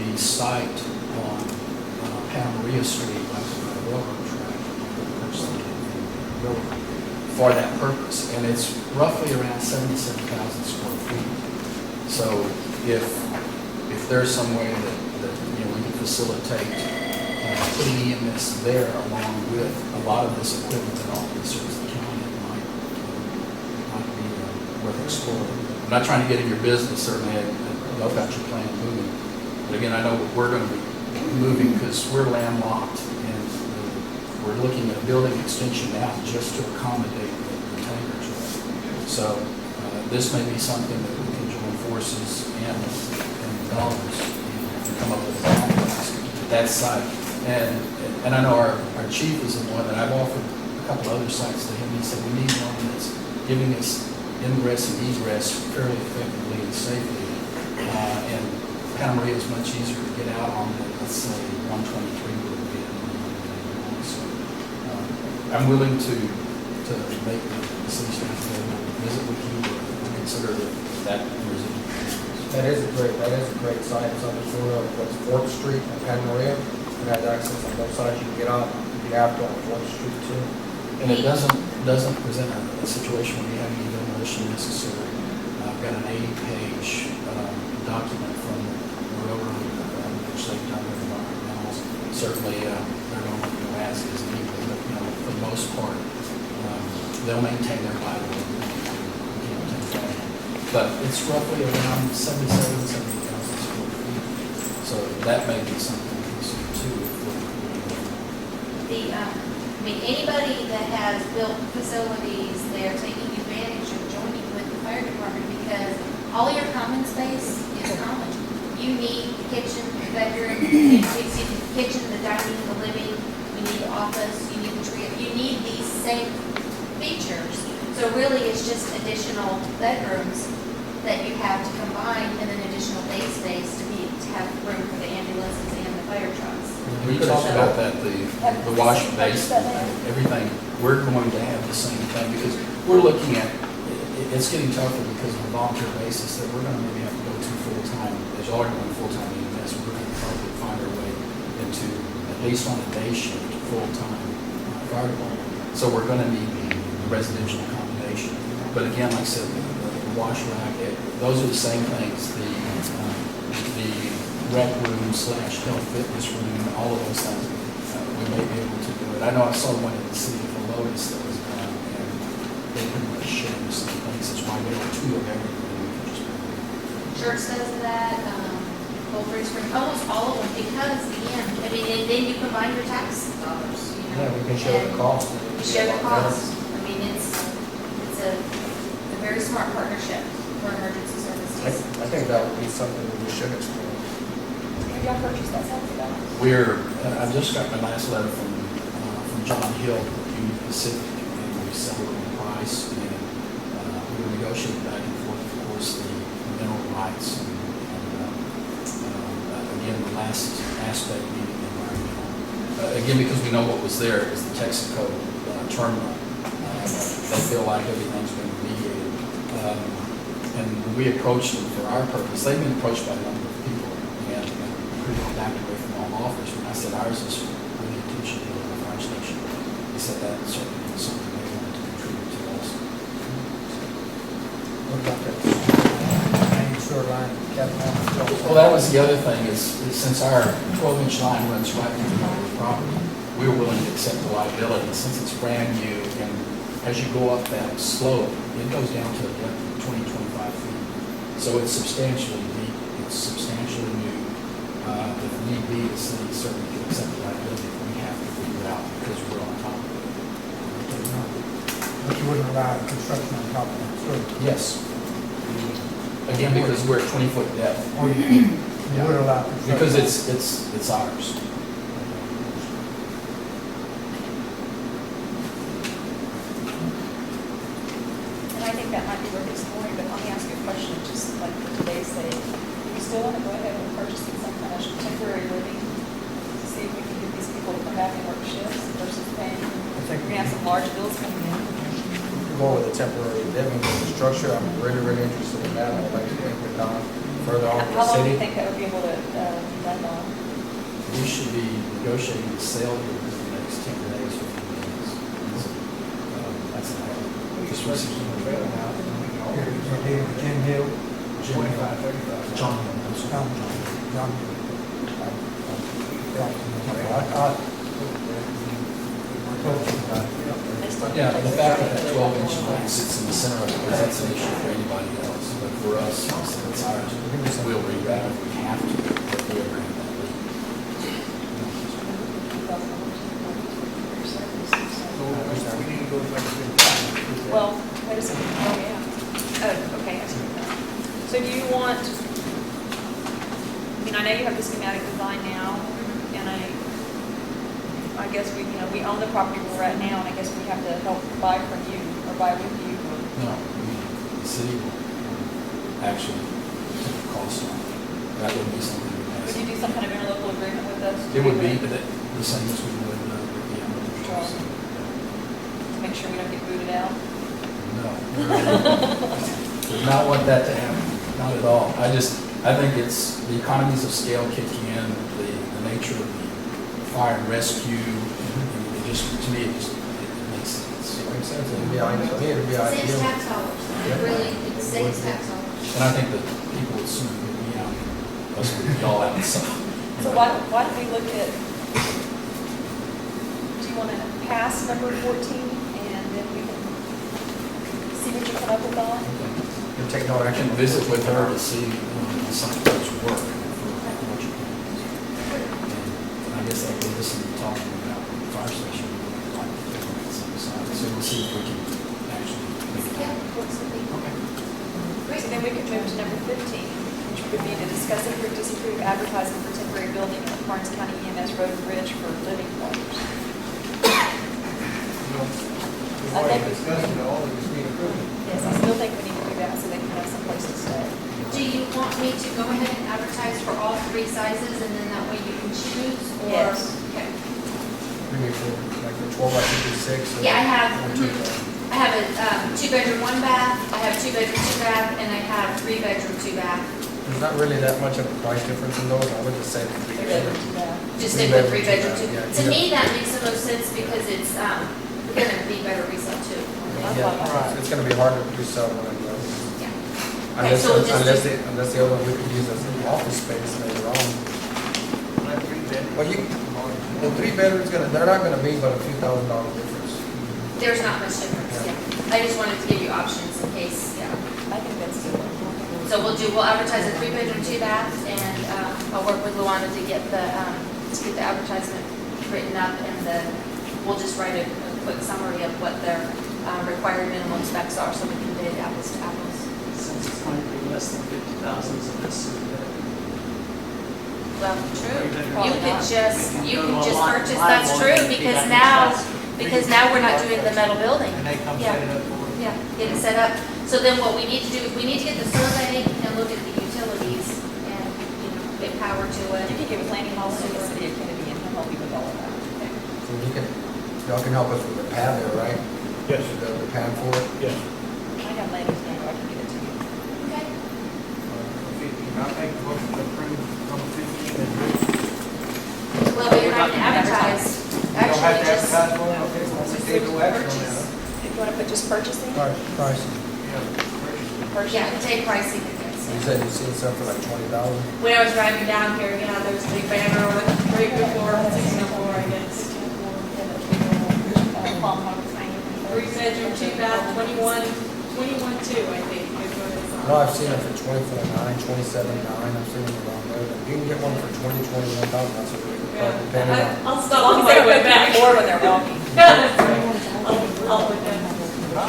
S5: the site on Panama Maria Street, like the railroad track, for that purpose. And it's roughly around 77,000 square feet. So if there's some way that we can facilitate putting EMS there along with a lot of this equipment that all serves the county, it might be worth exploring. I'm not trying to get in your business, certainly. I love that your plan moving. But again, I know we're going to be moving because we're landlocked and we're looking at a building extension now just to accommodate the tanker truck. So this may be something that we can join forces and dollars and come up with a compromise at that site. And I know our chief is the one that I've offered a couple other sites to him. He said, we need one that's giving us ingress and egress fairly effectively and safely. And Panama Maria is much easier to get out on than, let's say, 123 would be. So I'm willing to make the city staff visit with you or consider that residual.
S2: That is a great site. It's on the corner of what's 4th Street and Panama Maria. It has access on both sides. You can get on if you have to on 4th Street too.
S5: And it doesn't present a situation where you have any demolition necessary. I've got an 80-page document from the railroad, which they've done with environmentals. Certainly, they're going to go as is needed, but for the most part, they'll maintain their bylaw. But it's roughly around 70,000 square feet. So that may be something to consider too.
S6: Anybody that has built facilities, they're taking advantage of joining with the fire department because all your common space is common. You need the kitchen, the bedroom, the kitchen, the dining, the living, you need the office, you need the tree, you need these same features. So really, it's just additional bedrooms that you have to combine and then additional day space to have room for the ambulances and the fire trucks.
S5: We talked about that, the wash basin, everything. We're going to have the same thing because we're looking at, it's getting tougher because on a volunteer basis that we're going to maybe have to go to full-time, as y'all are going full-time EMS, we're going to probably find our way into, at least on a day shift, full-time fire department. So we're going to need the residential accommodation. But again, like I said, the wash rack, those are the same things. The rec room / health fitness room, all of those things, we may be able to do it. I know I saw one in the city of Lotus that was done, and they pretty much share the same things. That's why we have 2 of everything.
S6: Church does that, Goldberg Spring, almost all of them, because again, and then you combine your tax dollars,
S2: Yeah, we can show the cost.
S6: You show the cost. It's a very smart partnership for emergency services.
S2: I think that would be something we should explore.
S3: Have y'all purchased that something?
S5: I just got my last letter from John Hill, Union Pacific, and we settled on the price, and we were negotiating back and forth, of course, the mineral rights, and again, the last aspect being the environmental. Again, because we know what was there, it was the Texaco terminal. They feel like everything's been remediated. And when we approached them for our purpose, they've been approached by a number of people, and pretty well backed away from all offers. When I said ours is really attention to the fire station, he said that certainly is something they wanted to contribute to also.
S2: What about that?
S7: Main sewer line, capital.
S5: Well, that was the other thing is since our 12-inch line runs right into the property, we were willing to accept the liability since it's brand new, and as you go up that slope, it goes down to a depth of 20, 25 feet. So it's substantially deep, it's substantially new, If need be, the city certainly can accept the liability if we have to figure it out because we're on top of it.
S7: But you wouldn't allow construction on top of that street.
S5: Yes. Again, because we're at 20-foot depth.
S7: Or you would allow construction.
S5: Because it's ours.
S3: And I think that might be worth exploring, but let me ask you a question, just like for today's sake. Do you still want to go ahead and purchase some kind of temporary living to see if we can get these people to come back and work shifts versus paying? We're
S2: think-
S3: gonna have some large bills coming in.
S2: Go with the temporary living, the structure, I'm really, really interested in that. I'd like to think with Don further off
S3: How
S2: the
S3: long do you
S2: city.
S3: think that would be able to be done on?
S5: We should be negotiating the sale here in the next 10 days or 15 days. That's an hour. Just recently.
S7: Here, Jim Hill,
S5: Jim Hill. John Hill. I'm sorry.
S7: John.
S5: Yeah, the fact that that 12-inch line sits in the center of it, that's an issue for anybody else. But for us, it's ours. We'll reroute if we have to, if we ever have that leak.
S10: So we need to go back to
S3: Well, wait a second, oh, yeah. Oh, okay, I see. So do you want, I mean, I know you have the schematic design now, and I guess we own the property where we're at now, and I guess we have to help buy from you, or buy with you.
S5: No, the city will actually take the cost on it. That would be something we
S3: Would
S5: pass.
S3: you do some kind of interlocal agreement with us?
S5: It would be, but the same as we would with the animal control.
S3: Sure. To make sure we don't get booted out?
S5: No. Would not want that to happen, not at all. I think it's the economies of scale kicking in, the nature of the fire and rescue, and it just, to me, it makes sense.
S2: Makes sense. It'd be ideal. To me, it'd be
S6: Saves
S2: ideal.
S6: tax dollars. It really, it saves tax dollars.
S5: And I think that people would sooner get me out, us would be all outside.
S3: So why don't we look at, do you want to pass number 14, and then we can see what you come up with on?
S2: You take no
S5: I
S2: action.
S5: can visit with her to see the site does work for what you can. And I guess like we're listening to talking about the fire station, we'd like to figure out some side. So we'll see if we can actually make it
S6: Yeah,
S5: happen.
S6: what's the thing?
S5: Okay.
S3: Great, so then we can move to number 15, which would be to discuss and approve, disapprove advertising for temporary building in the Karnes County EMS Road and Bridge for living quarters.
S10: We've already discussed it all, we just need approval.
S3: Yes, I still think we need to do that so they can have some place to stay.
S6: Do you want me to go ahead and advertise for all three sizes and then that way you can choose or?
S3: Yes.
S6: Okay.
S2: Maybe for like the 12 by 56. or-
S6: Yeah, I have,
S2: or
S6: I have a 2-bedroom, 1 bath, I have 2-bedroom, 2 bath, and I have 3-bedroom, 2 bath.
S2: There's not really that much of a price difference in those. I would just say the
S3: Three
S2: 3
S3: bedroom,
S2: bedroom.
S3: 2 bath.
S6: Just stick with
S2: 3-bedroom,
S6: 3-bedroom, 2.
S2: yeah,
S6: To
S2: yeah.
S6: me, that makes the most sense because it's gonna be better resale too.
S2: Yeah, it's gonna be harder to sell one of those.
S6: Yeah. Okay,
S2: Unless,
S6: so we'll just
S2: unless
S6: do-
S2: unless the other one we could use as an office space later on.
S10: Like 3 bedrooms.
S2: Well, the 3 bedrooms they're not gonna be but a few $1,000 difference.
S6: There's not much difference, yeah. I just wanted to give you options in case, yeah.
S3: I think that's good.
S6: So we'll advertise a 3-bedroom, 2 bath, and I'll work with Luana to get the advertisement written up, and we'll just write a quick summary of what their required minimum specs are, so we can bid apples to apples.
S9: Since it's going to be less than 50,000, so this is
S6: Well, true.
S3: Probably
S6: You could
S3: not.
S6: just purchase, that's true, because now we're not doing the metal building.
S10: And they come
S6: Yeah.
S10: set it up for us.
S6: Yeah, get it set up. So then what we need to do is we need to get the survey and look at the utilities and, get power to
S3: You
S6: it.
S3: can give a planning policy to the city of Kennedy, and he'll help you with all of that.
S2: So y'all can help us with the pad there, right?
S8: Yes,
S2: The pad for it.
S8: yes.
S3: I got Laney's name, I can give it to you.
S6: Okay.
S10: 15, I make a motion to approve number 15 and
S6: Well, we don't have to advertise.
S10: you don't have
S6: Actually,
S10: to
S6: just,
S10: advertise for it, okay, well, we take no action on that.
S3: If you want to put just purchasing,
S7: Pricing.
S10: Yeah, purchase.
S3: purchasing.
S6: yeah, take pricing.
S2: You said you seen something for like 20,000.
S6: When I was driving down here, there's a big banner with right before 604, I guess. 3-bedroom, 2 bath, 21.2, I think, is what it's on.
S2: know I've seen it for 24.9, 27.9, I've seen them around there. If you can get one for 20, 21,000, that's a really good price, depending on.
S9: I'll
S3: As
S9: stop
S3: long
S9: on
S3: as
S9: my
S3: they
S9: way
S3: don't
S9: back.
S3: get bored when they're walking.
S9: It's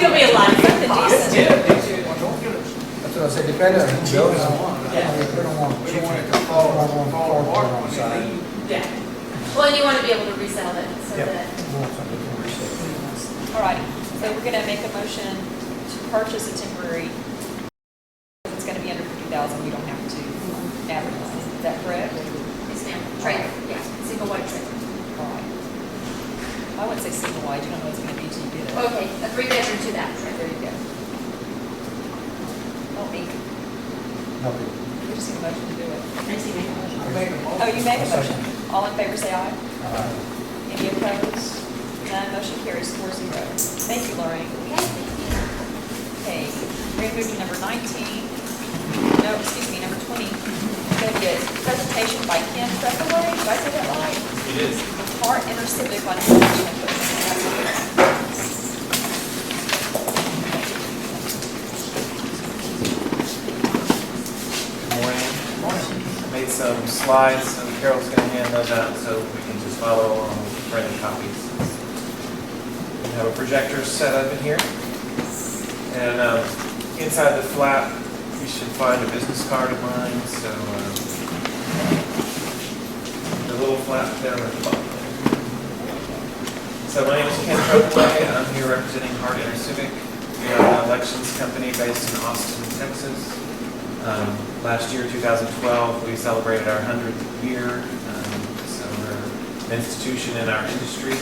S9: gonna be a lot of
S3: Something
S9: cost
S3: decent.
S9: too.
S2: That's what I said, depending on who goes.
S9: Yeah.
S7: We don't want
S10: We
S7: chicken,
S10: want it
S7: we
S10: to fall
S7: don't want
S10: apart
S7: corn on
S10: when
S7: the
S10: you
S7: side.
S10: leave.
S9: Yeah.
S6: Well, and you want to be able to resell it, so
S7: Yep.
S6: that,
S7: We want something to resell.
S3: All righty, so we're gonna make a motion to purchase a temporary. If it's gonna be under 50,000, we don't have to advertise. Is that correct?
S6: yes ma'am, trailer, yeah, single wide trailer.
S3: All right. I wouldn't say single wide, you don't know what it's gonna be till you get it.
S6: Okay, a 3-bedroom to that
S3: There
S6: trailer.
S3: you go. Don't me,
S2: No, we-
S3: we just need a motion to do it.
S6: Tracy made a motion.
S10: I make a motion.
S3: Oh, you made a motion. All in favor, say aye. Any opposed? None, motion carries 4-0. Thank you, Lorraine.
S6: Okay, thank you.
S3: Okay, we're gonna move to number 19. No, excuse me, number 20. It's gonna be a presentation by Ken Trethewey. Did I say that right?
S11: It is.
S3: Hart Intercivic on information equipment.
S11: Good morning. I made some slides, and Carol's going to hand those out so we can just follow along with printed copies. We have a projector set up in here. And inside the flap, you should find a business card of mine. So the little flap there at the bottom. So my name is Ken Trethewey. I'm here representing Hart Intercivic. We are an elections company based in Austin, Texas. Last year, 2012, we celebrated our 100th year, so we're an institution in our industry.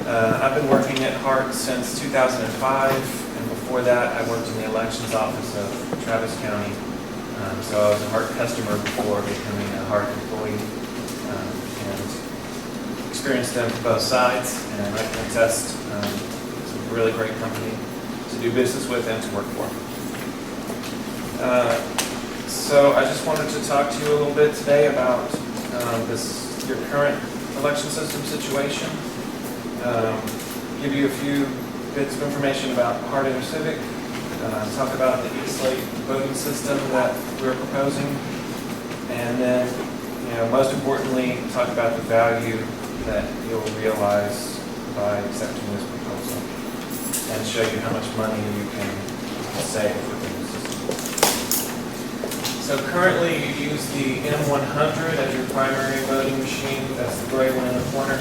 S11: I've been working at Hart since 2005, and before that, I worked in the elections office of Travis County. So I was a Hart customer before becoming a Hart employee, and experienced them from both sides, and I can attest it's a really great company to do business with and to work for. So I just wanted to talk to you a little bit today about your current election system situation. Give you a few bits of information about Hart Intercivic. Talk about the e-slate voting system that we're proposing, and then, most importantly, talk about the value that you'll realize by accepting this proposal, and show you how much money you can save within the system. So currently you use the M100 as your primary voting machine. That's the gray one in the corner.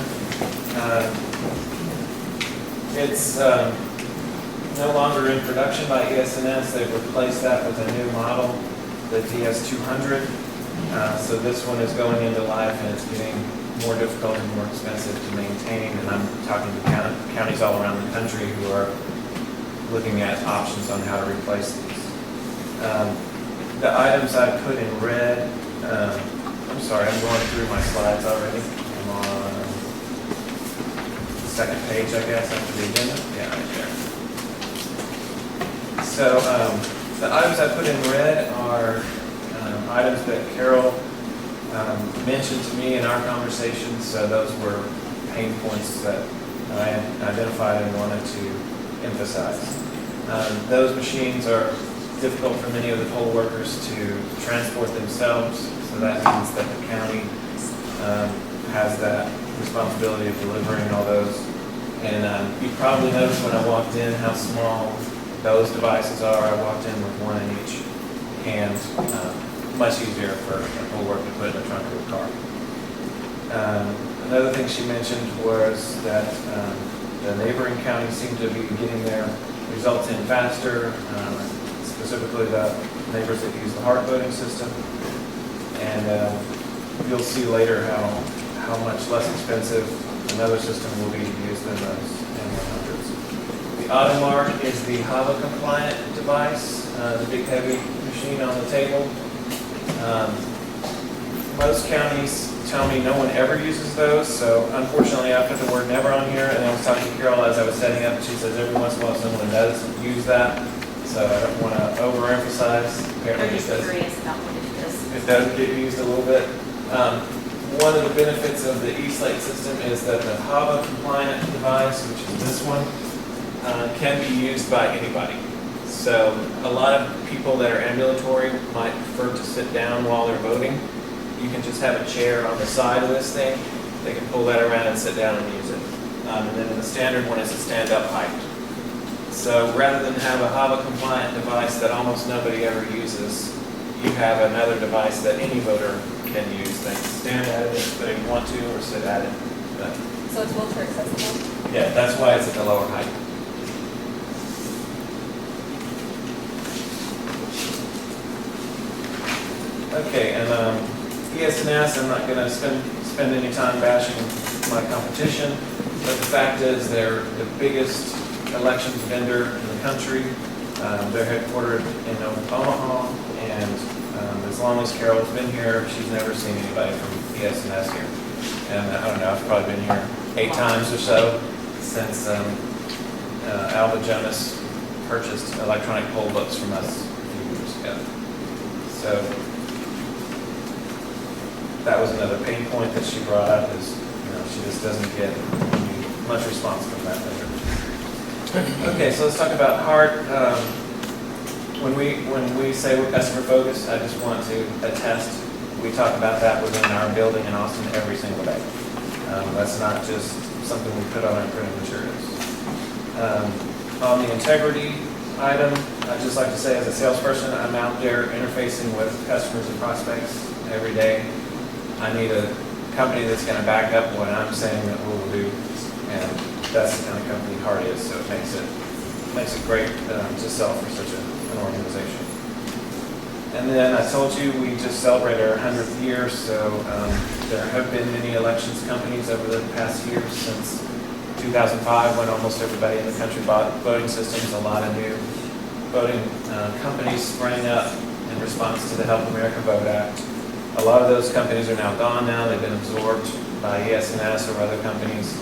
S11: It's no longer in production by ES&S. They've replaced that with a new model, the DS200. So this one is going into life, and it's getting more difficult and more expensive to maintain. And I'm talking to counties all around the country who are looking at options on how to replace these. The items I put in red, I'm sorry, I'm going through my slides already. I'm on the second page, I guess, after the agenda. Yeah, right there. So the items I put in red are items that Carol mentioned to me in our conversations. So those were pain points that I identified and wanted to emphasize. Those machines are difficult for many of the poll workers to transport themselves, so that means that the county has that responsibility of delivering all those. And you probably noticed when I walked in how small those devices are. I walked in with one in each hand, much easier for a poll worker to put in the trunk of a car. Another thing she mentioned was that the neighboring counties seem to be getting their results in faster, specifically the neighbors that use the Hart voting system. And you'll see later how much less expensive another system will be to use than those M100s. The Automark is the HAVA compliant device, the big heavy machine on the table. Most counties tell me no one ever uses those, so unfortunately I put the word never on here, and I was talking to Carol as I was setting up, she says every once in a while someone does use that, so I don't want to overemphasize. Apparently
S6: I'm just curious about what it is.
S11: it does get used a little bit. One of the benefits of the e-slate system is that the HAVA compliant device, which is this one, can be used by anybody. So a lot of people that are ambulatory might prefer to sit down while they're voting. You can just have a chair on the side of this thing. They can pull that around and sit down and use it. And then the standard one is a stand-up height. So rather than have a HAVA-compliant device that almost nobody ever uses, you have another device that any voter can use. They can stand at it if they want to, or sit at it. But
S3: So it's wheelchair accessible?
S11: yeah, that's why it's at the lower height. Okay, and ES&S, I'm not going to spend any time bashing my competition, but the fact is they're the biggest elections vendor in the country. They're headquartered in Omaha, and as long as Carol's been here, she's never seen anybody from ES&S here. And I don't know, I've probably been here 8 times or so since Alva Jonas purchased electronic poll books from us a few years ago. So that was another pain point that she brought up is, she just doesn't get much response from that vendor. Okay, so let's talk about HART. When we say we're customer focused, I just want to attest, we talk about that within our building in Austin every single day. That's not just something we put on our printed materials. On the integrity item, I'd just like to say as a salesperson, I'm out there interfacing with customers and prospects every day. I need a company that's going to back up what I'm saying that we will do, and that's the kind of company HART is, so it makes it great to sell for such an organization. And then I told you we just celebrated our 100th year, so there have been many elections companies over the past years since 2005 when almost everybody in the country bought voting systems. A lot of new voting companies sprang up in response to the Help America Vote Act. A lot of those companies are now gone now. They've been absorbed by ES&S or other companies.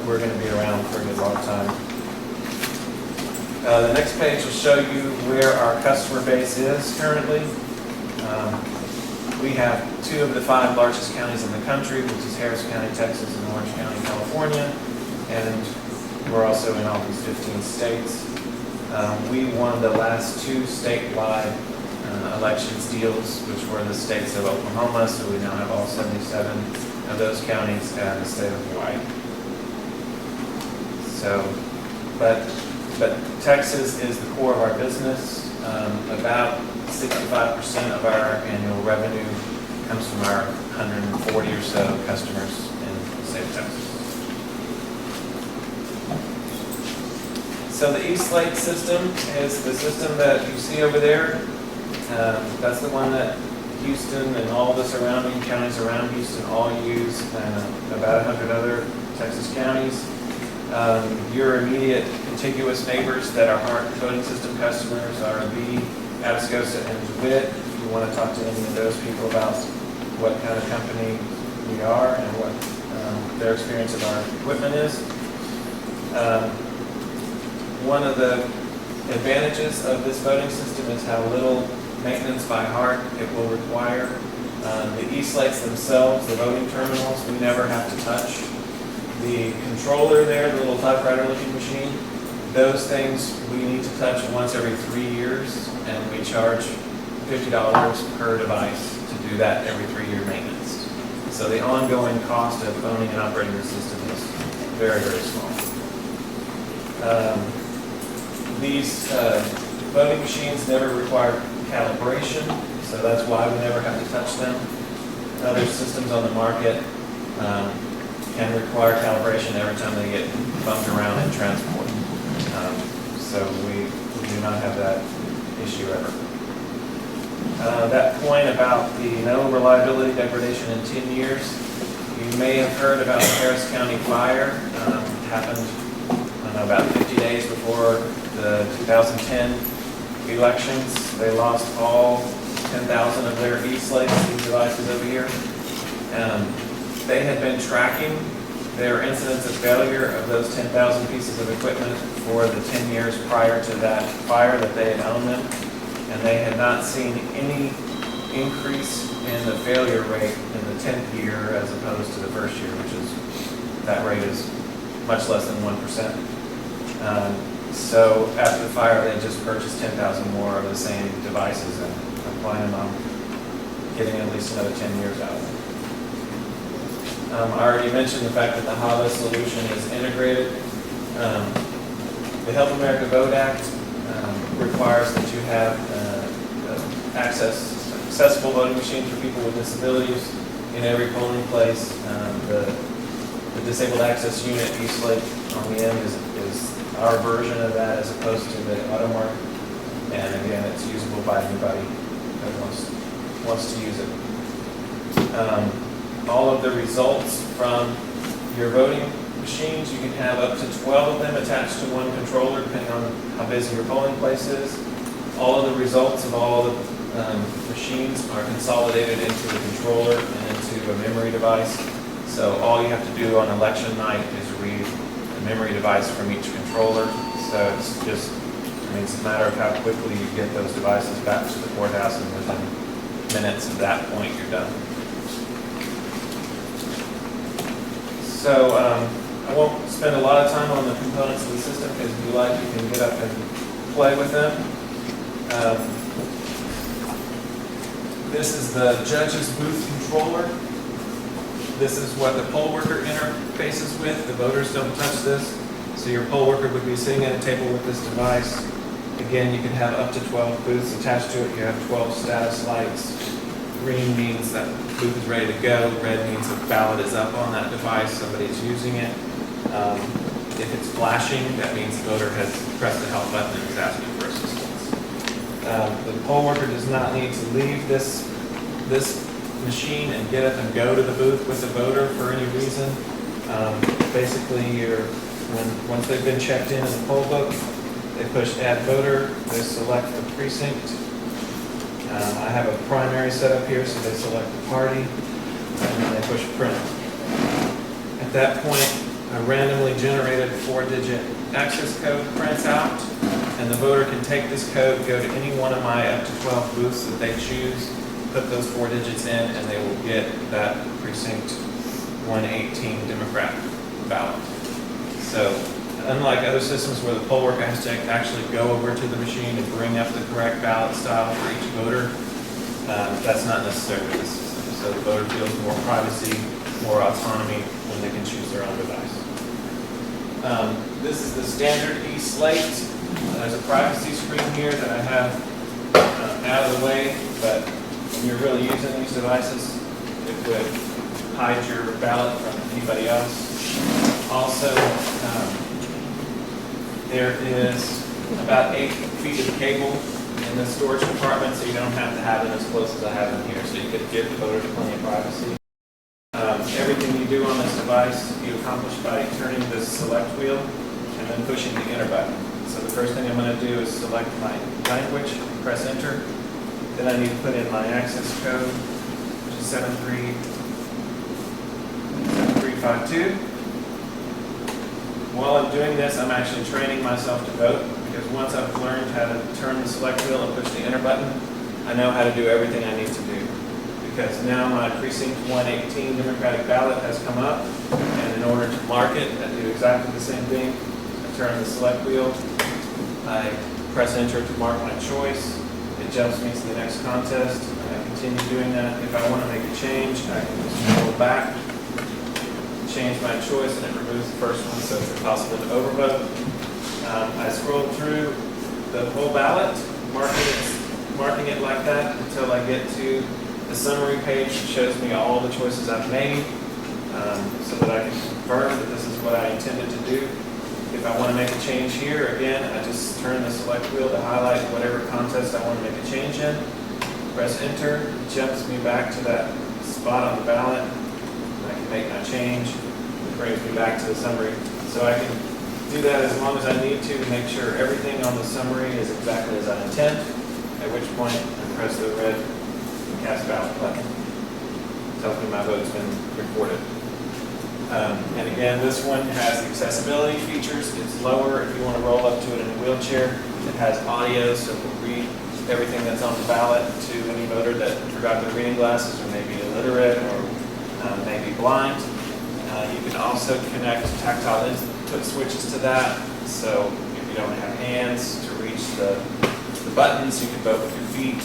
S11: We're going to be around for a good long time. The next page will show you where our customer base is currently. We have 2 of the 5 largest counties in the country, which is Harris County, Texas, and Orange County, California. And we're also in all these 15 states. We won the last 2 statewide elections deals, which were the states of Oklahoma, so we now have all 77 of those counties and the state of Hawaii. So, but Texas is the core of our business. About 65% of our annual revenue comes from our 140 or so customers in the state of Texas. So the E-Slate system is the system that you see over there. That's the one that Houston and all the surrounding counties around Houston all use, and about 100 other Texas counties. Your immediate contiguous neighbors that are HART voting system customers are B, Atascosa, and DeWitt. If you want to talk to any of those people about what kind of company we are and what their experience of our equipment is. One of the advantages of this voting system is how little maintenance by HART it will require. The E-slates themselves, the voting terminals, we never have to touch. The controller there, the little typewriter looking machine, those things we need to touch once every 3 years, and we charge $50 per device to do that every 3-year maintenance. So the ongoing cost of owning and operating the system is very, very small. These voting machines never require calibration, so that's why we never have to touch them. Other systems on the market can require calibration every time they get bumped around in transport. So we do not have that issue ever. That point about the no reliability degradation in 10 years, you may have heard about the Harris County fire. Happened, I don't know, about 50 days before the 2010 elections. They lost all 10,000 of their E-slates, these devices over here. They had been tracking their incidents of failure of those 10,000 pieces of equipment for the 10 years prior to that fire that they had owned them, and they had not seen any increase in the failure rate in the 10th year as opposed to the first year, which is, that rate is much less than 1%. So after the fire, they just purchased 10,000 more of the same devices and I'm planning on getting at least another 10 years out of them. I already mentioned the fact that the HAVA solution is integrated. The Help America Vote Act requires that you have accessible voting machines for people with disabilities in every polling place. The disabled access unit, Eastlake on the end is our version of that as opposed to the Automark. And again, it's usable by anybody that wants to use it. All of the results from your voting machines, you can have up to 12 of them attached to one controller depending on how busy your polling place is. All of the results of all the machines are consolidated into the controller and into a memory device. So all you have to do on election night is read the memory device from each controller. So it's just, it's a matter of how quickly you get those devices back to the courthouse, and within minutes of that point, you're done. So I won't spend a lot of time on the components of the system because if you like, you can get up and play with them. This is the judge's booth controller. This is what the poll worker interfaces with. The voters don't touch this. So your poll worker would be sitting at a table with this device. Again, you can have up to 12 booths attached to it. You have 12 status lights. Green means that the booth is ready to go. Red means the ballot is up on that device. Somebody's using it. If it's flashing, that means the voter has pressed the help button and is asking for assistance. The poll worker does not need to leave this machine and get up and go to the booth with the voter for any reason. Basically, once they've been checked in the poll book, they push add voter, they select the precinct. I have a primary set up here, so they select the party, and then they push print. At that point, a randomly generated 4-digit access code prints out, and the voter can take this code, go to any one of my up to 12 booths that they choose, put those 4 digits in, and they will get that precinct 118 Democrat ballot. So unlike other systems where the poll worker has to actually go over to the machine and bring up the correct ballot style for each voter, that's not necessary with this system. So the voter feels more privacy, more autonomy when they can choose their own device. This is the standard E-slate. There's a privacy screen here that I have out of the way, but when you're really using these devices, it would hide your ballot from anybody else. Also, there is about 8 feet of cable in the storage compartment, so you don't have to have it as close as I have in here, so you could give the voters plenty of privacy. Everything you do on this device, you accomplish by turning this select wheel and then pushing the enter button. So the first thing I'm going to do is select my language, press enter. Then I need to put in my access code, which is 7352. While I'm doing this, I'm actually training myself to vote, because once I've learned how to turn the select wheel and push the enter button, I know how to do everything I need to do. Because now my precinct 118 Democratic ballot has come up, and in order to mark it, I do exactly the same thing. I turn the select wheel, I press enter to mark my choice, it jumps me to the next contest, and I continue doing that. If I want to make a change, I can just scroll back, change my choice, and it removes the first one, so it's impossible to overvote. I scroll through the whole ballot, marking it like that until I get to the summary page that shows me all the choices I've made, so that I can confirm that this is what I intended to do. If I want to make a change here, again, I just turn the select wheel to highlight whatever contest I want to make a change in, press enter, it jumps me back to that spot on the ballot. I can make my change, it brings me back to the summary. So I can do that as long as I need to make sure everything on the summary is exactly as I intend, at which point I press the red cast ballot button. It tells me my vote's been recorded. And again, this one has accessibility features. It's lower if you want to roll up to it in a wheelchair. It has audio, so it will read everything that's on the ballot to any voter that forgot their reading glasses or maybe illiterate or maybe blind. You can also connect tactile put switches to that, so if you don't have hands to reach the buttons, you can vote with your feet.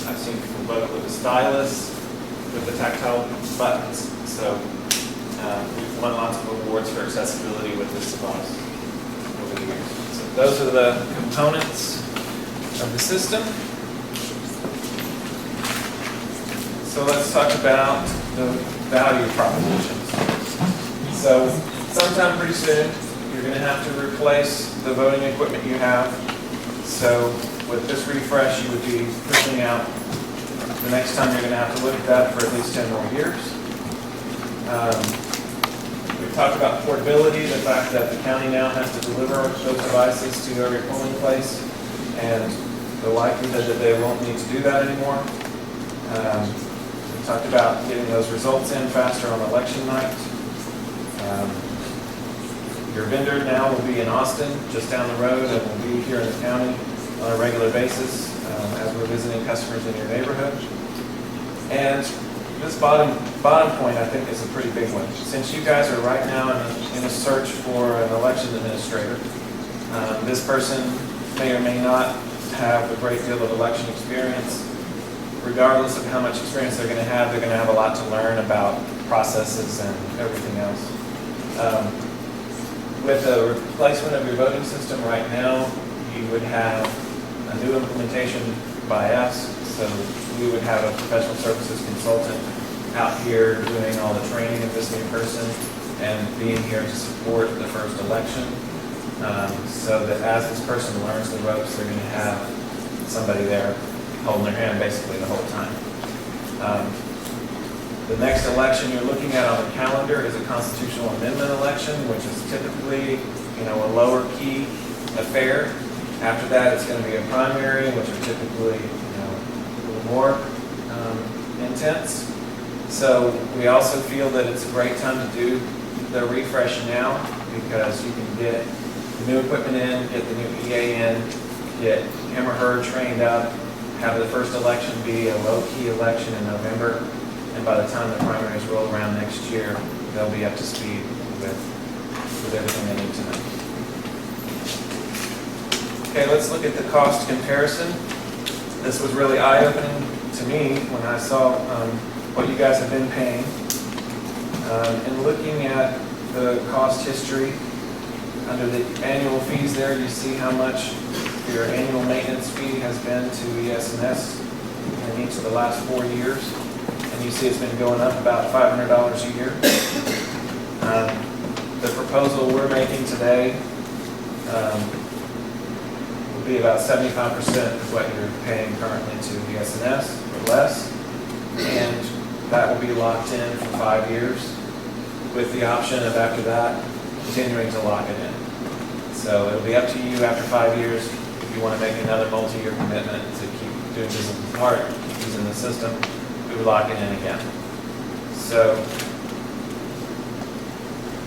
S11: I've seen people vote with a stylus, with the tactile buttons, so we've won lots of awards for accessibility with this device over the years. So those are the components of the system. So let's talk about the value propositions. So sometime pretty soon, you're going to have to replace the voting equipment you have. So with this refresh, you would be pushing out the next time you're going to have to look at that for at least 10 more years. We've talked about portability, the fact that the county now has to deliver those devices to every polling place, and the likelihood that they won't need to do that anymore. We talked about getting those results in faster on election night. Your vendor now will be in Austin, just down the road, and will be here in the county on a regular basis as we're visiting customers in your neighborhood. And this bottom point, I think, is a pretty big one. Since you guys are right now in a search for an election administrator, this person may or may not have a great deal of election experience. Regardless of how much experience they're going to have a lot to learn about processes and everything else. With the replacement of your voting system right now, you would have a new implementation by us. So we would have a professional services consultant out here doing all the training of this new person and being here to support the first election. So that as this person learns the ropes, they're going to have somebody there holding their hand basically the whole time. The next election you're looking at on the calendar is a constitutional amendment election, which is typically, a lower key affair. After that, it's going to be a primary, which are typically, a little more intense. So we also feel that it's a great time to do the refresh now because you can get the new equipment in, get the new EA in, get him or her trained up, have the first election be a low-key election in November, and by the time the primaries roll around next year, they'll be up to speed with everything they need to know. Okay, let's look at the cost comparison. This was really eye-opening to me when I saw what you guys have been paying. And looking at the cost history, under the annual fees there, you see how much your annual maintenance fee has been to ES&S in each of the last 4 years. And you see it's been going up about $500 a year. The proposal we're making today will be about 75% of what you're paying currently to ES&S or less. And that will be locked in for 5 years with the option of after that continuing to lock it in. So it'll be up to you after 5 years if you want to make another multi-year commitment to keep doing business with Hart, keep using the system. We would lock it in again. So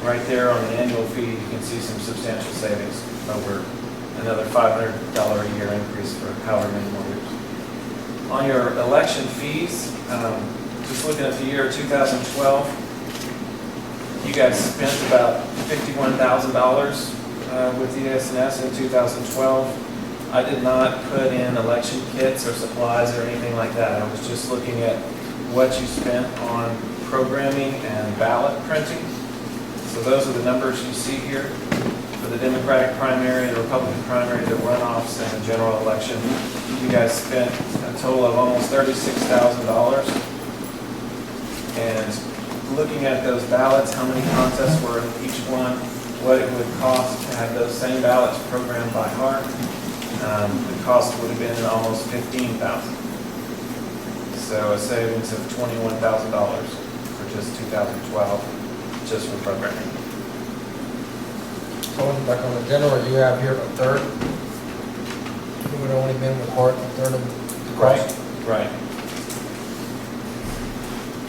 S11: right there on the annual fee, you can see some substantial savings over another $500 a year increase for however many more years. On your election fees, just looking at the year 2012, you guys spent about $51,000 with ES&S in 2012. I did not put in election kits or supplies or anything like that. I was just looking at what you spent on programming and ballot printing. So those are the numbers you see here for the Democratic primary, the Republican primary, the runoffs, and the general election. You guys spent a total of almost $36,000. And looking at those ballots, how many contests were in each one, what it would cost to have those same ballots programmed by Hart, the cost would have been almost $15,000. So a savings of $21,000 for just 2012, just for programming.
S2: So like on the general, you have here a third. It would have only been with Hart, a third of the cost.
S11: Right.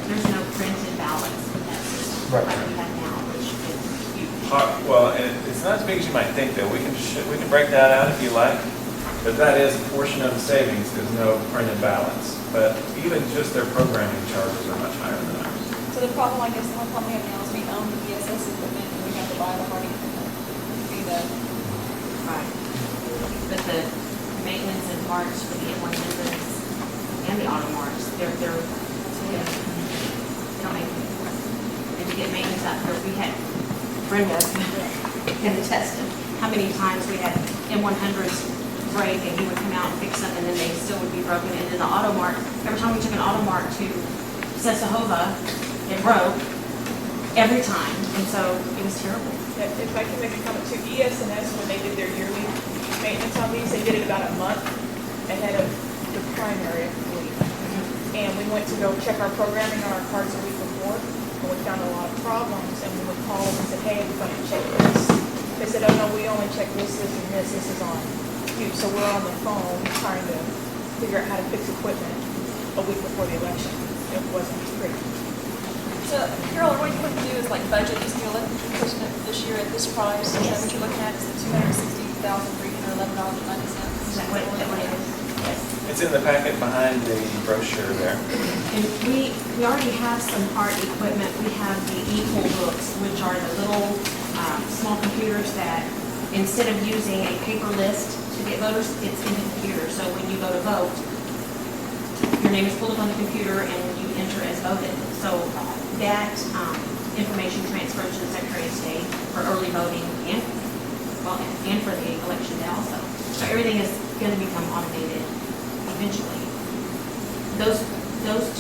S12: There's no printed ballots in that system
S2: Right.
S12: like we have now, which is huge.
S11: Well, it's not as big as you might think, though. We can break that out if you like, but that is a portion of the savings. There's no printed ballots, but even just their programming charges are much higher than ours.
S3: So the problem, I guess, the one problem we have now is we own the ESS equipment and we have to buy the Harding equipment. that.
S12: Right. But the maintenance and parts for the M100s and the auto marks, they're, they don't make any sense. And to get maintenance out there, we had, Brenda can attest to how many times we had M100s break and he would come out and fix them and then they still would be broken. And then the auto mark, every time we took an auto mark to Sesahova, it broke every time. And so it was terrible.
S13: If I can make a comment too, ES&S, when they did their yearly maintenance on these, they did it about a month ahead of the primary, I believe. And we went to go check our programming on our cards a week before, and we found a lot of problems, and we would call them and say, hey, we're going to check this. They said, oh no, we only check this, this, and this is on you. So we're on the phone trying to figure out how to fix equipment a week before the election. It wasn't pretty.
S3: So, Carol, what you want to do is like budget this new electric commission this year at this price. Is that what you're looking at? Is it $260,311.90?
S12: Is that what it is? Yes.
S11: It's in the packet behind the brochure there.
S12: And we already have some hard equipment. We have the e-poll books, which are the little small computers that instead of using a paper list to get voters, it's in the computer. So when you go to vote, your name is pulled up on the computer and you enter as voted. So that information transfers to the Secretary of State for early voting and for the election day also. So everything is going to become automated eventually. Those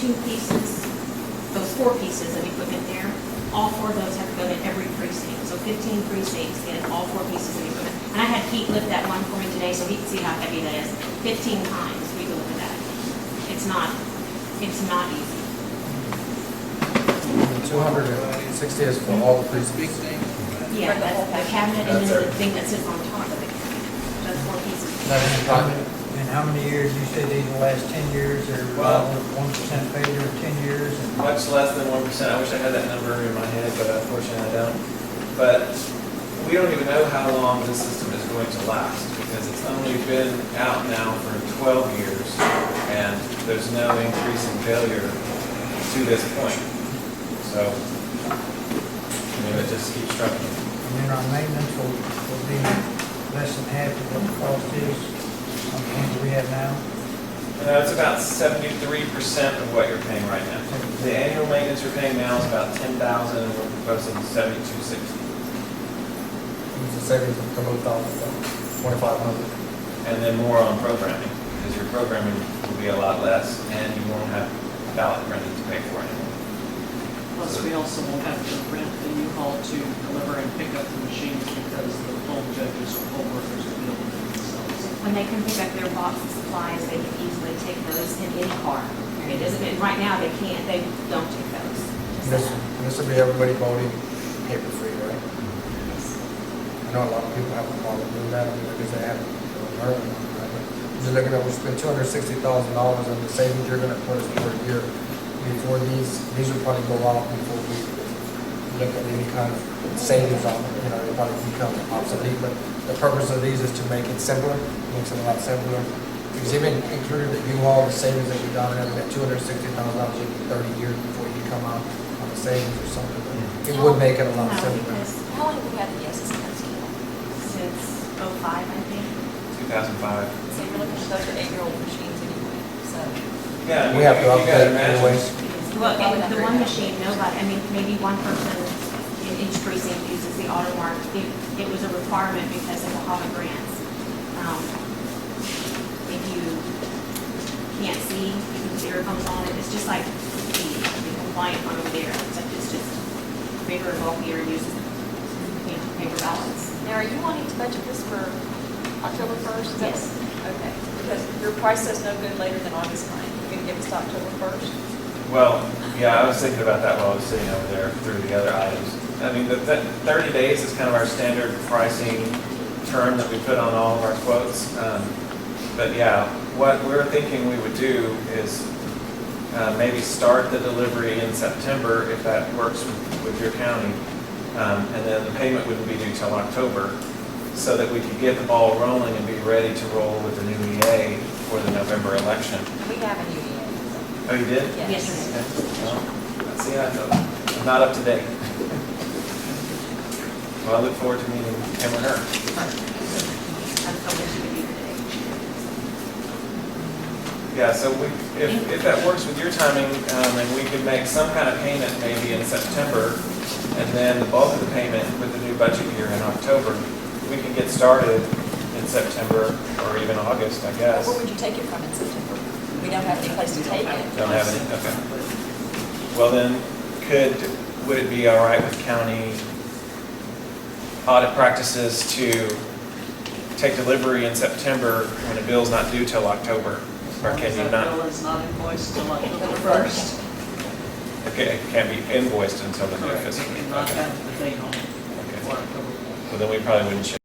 S12: two pieces, those 4 pieces of equipment there, all 4 of those have to go to every precinct. So 15 precincts get all 4 pieces of equipment. And I had Pete lift that one for me today so he can see how heavy that is. 15 times we deliver that. It's not easy.
S2: 260 is for all the precincts.
S12: Yeah, that's the cabinet and then the thing that sits on top of it. Those 4 pieces.
S2: That is the private.
S7: And how many years, you said these will last 10 years, or
S11: Well-
S7: 1% failure of 10 years? and-
S11: Much less than 1%. I wish I had that number in my head, but unfortunately I don't. But we don't even know how long this system is going to last because it's only been out now for 12 years and there's no increase in failure to this point. So, it just keeps trucking.
S7: And then our maintenance will be less than half of what the cost is on the ones we have now.
S11: It's about 73% of what you're paying right now. The annual maintenance you're paying now is about $10,000 and we're proposing $7,260.
S2: It's a savings of $2,500.
S11: And then more on programming, because your programming will be a lot less and you won't have ballot printing to pay for anymore.
S9: Plus, we also will have to rent the U-Haul to deliver and pick up the machines because the poll judges or poll workers will be able to do it themselves.
S12: When they can pick up their box of supplies, they can easily take those in any car. It doesn't, right now, they can't, they don't take those.
S2: This will be everybody voting paper-free, right? I know a lot of people have a problem doing that, because they have early one, right? But just looking at, we spent $260,000 on the savings you're gonna put us per year. Before these will probably go out before we look at any kind of savings on it, they probably become obsolete, but the purpose of these is to make it simpler, makes it a lot simpler. Because even included the U-Haul, the savings that we got, and that $260,000, you get 30 years before you come out on the savings or something. But it would make it a lot
S12: No,
S2: simpler.
S12: because
S3: How long have we had the ESS cards?
S12: since '05, I think.
S11: 2005.
S3: So you're looking at those are 8-year-old machines anyway, so.
S11: Yeah,
S2: We have to
S11: you gotta
S2: update
S11: imagine.
S2: anyways.
S12: Well, and the one machine, nobody, I mean, maybe one person in each precinct uses the auto mark. It was a requirement because of Ohio grants. If you can't see, you can put earphones on it. It's just like the compliant one over there, except it's just bigger and bulkier and uses, paper ballots.
S3: Now, are you wanting to budget this for October 1st? Is that
S12: Yes.
S3: what- Okay, because your price says no good later than August 9th. You're going to give us to October 1st?
S11: Well, yeah, I was thinking about that while I was sitting over there through the other items. I mean, the 30 days is kind of our standard pricing term that we put on all of our quotes. But yeah, what we're thinking we would do is maybe start the delivery in September if that works with your county. And then the payment wouldn't be due till October so that we could get the ball rolling and be ready to roll with the new EA for the November election.
S3: We have a new EA.
S11: Oh, you did?
S12: Yes, sir.
S11: Okay. Well, see, I'm not up to date. Well, I look forward to meeting him or her.
S12: I wish you could be today.
S11: Yeah, so if that works with your timing, and we could make some kind of payment maybe in September, and then the bulk of the payment with the new budget year in October, we can get started in September or even August, I guess.
S3: Where would you take it from in September? We don't have any place to take it.
S11: Don't have any, okay. Well then, would it be all right with county audit practices to take delivery in September when a bill's not due till October? Or can you
S9: That
S11: not?
S9: bill is not invoiced till October 1st.
S11: Okay, it can't be invoiced until the new
S9: Correct,
S11: fiscal
S9: it
S11: year.
S9: cannot
S11: Okay.
S9: have the date on it
S11: Okay.
S9: for October 1st.
S11: Well, then we probably wouldn't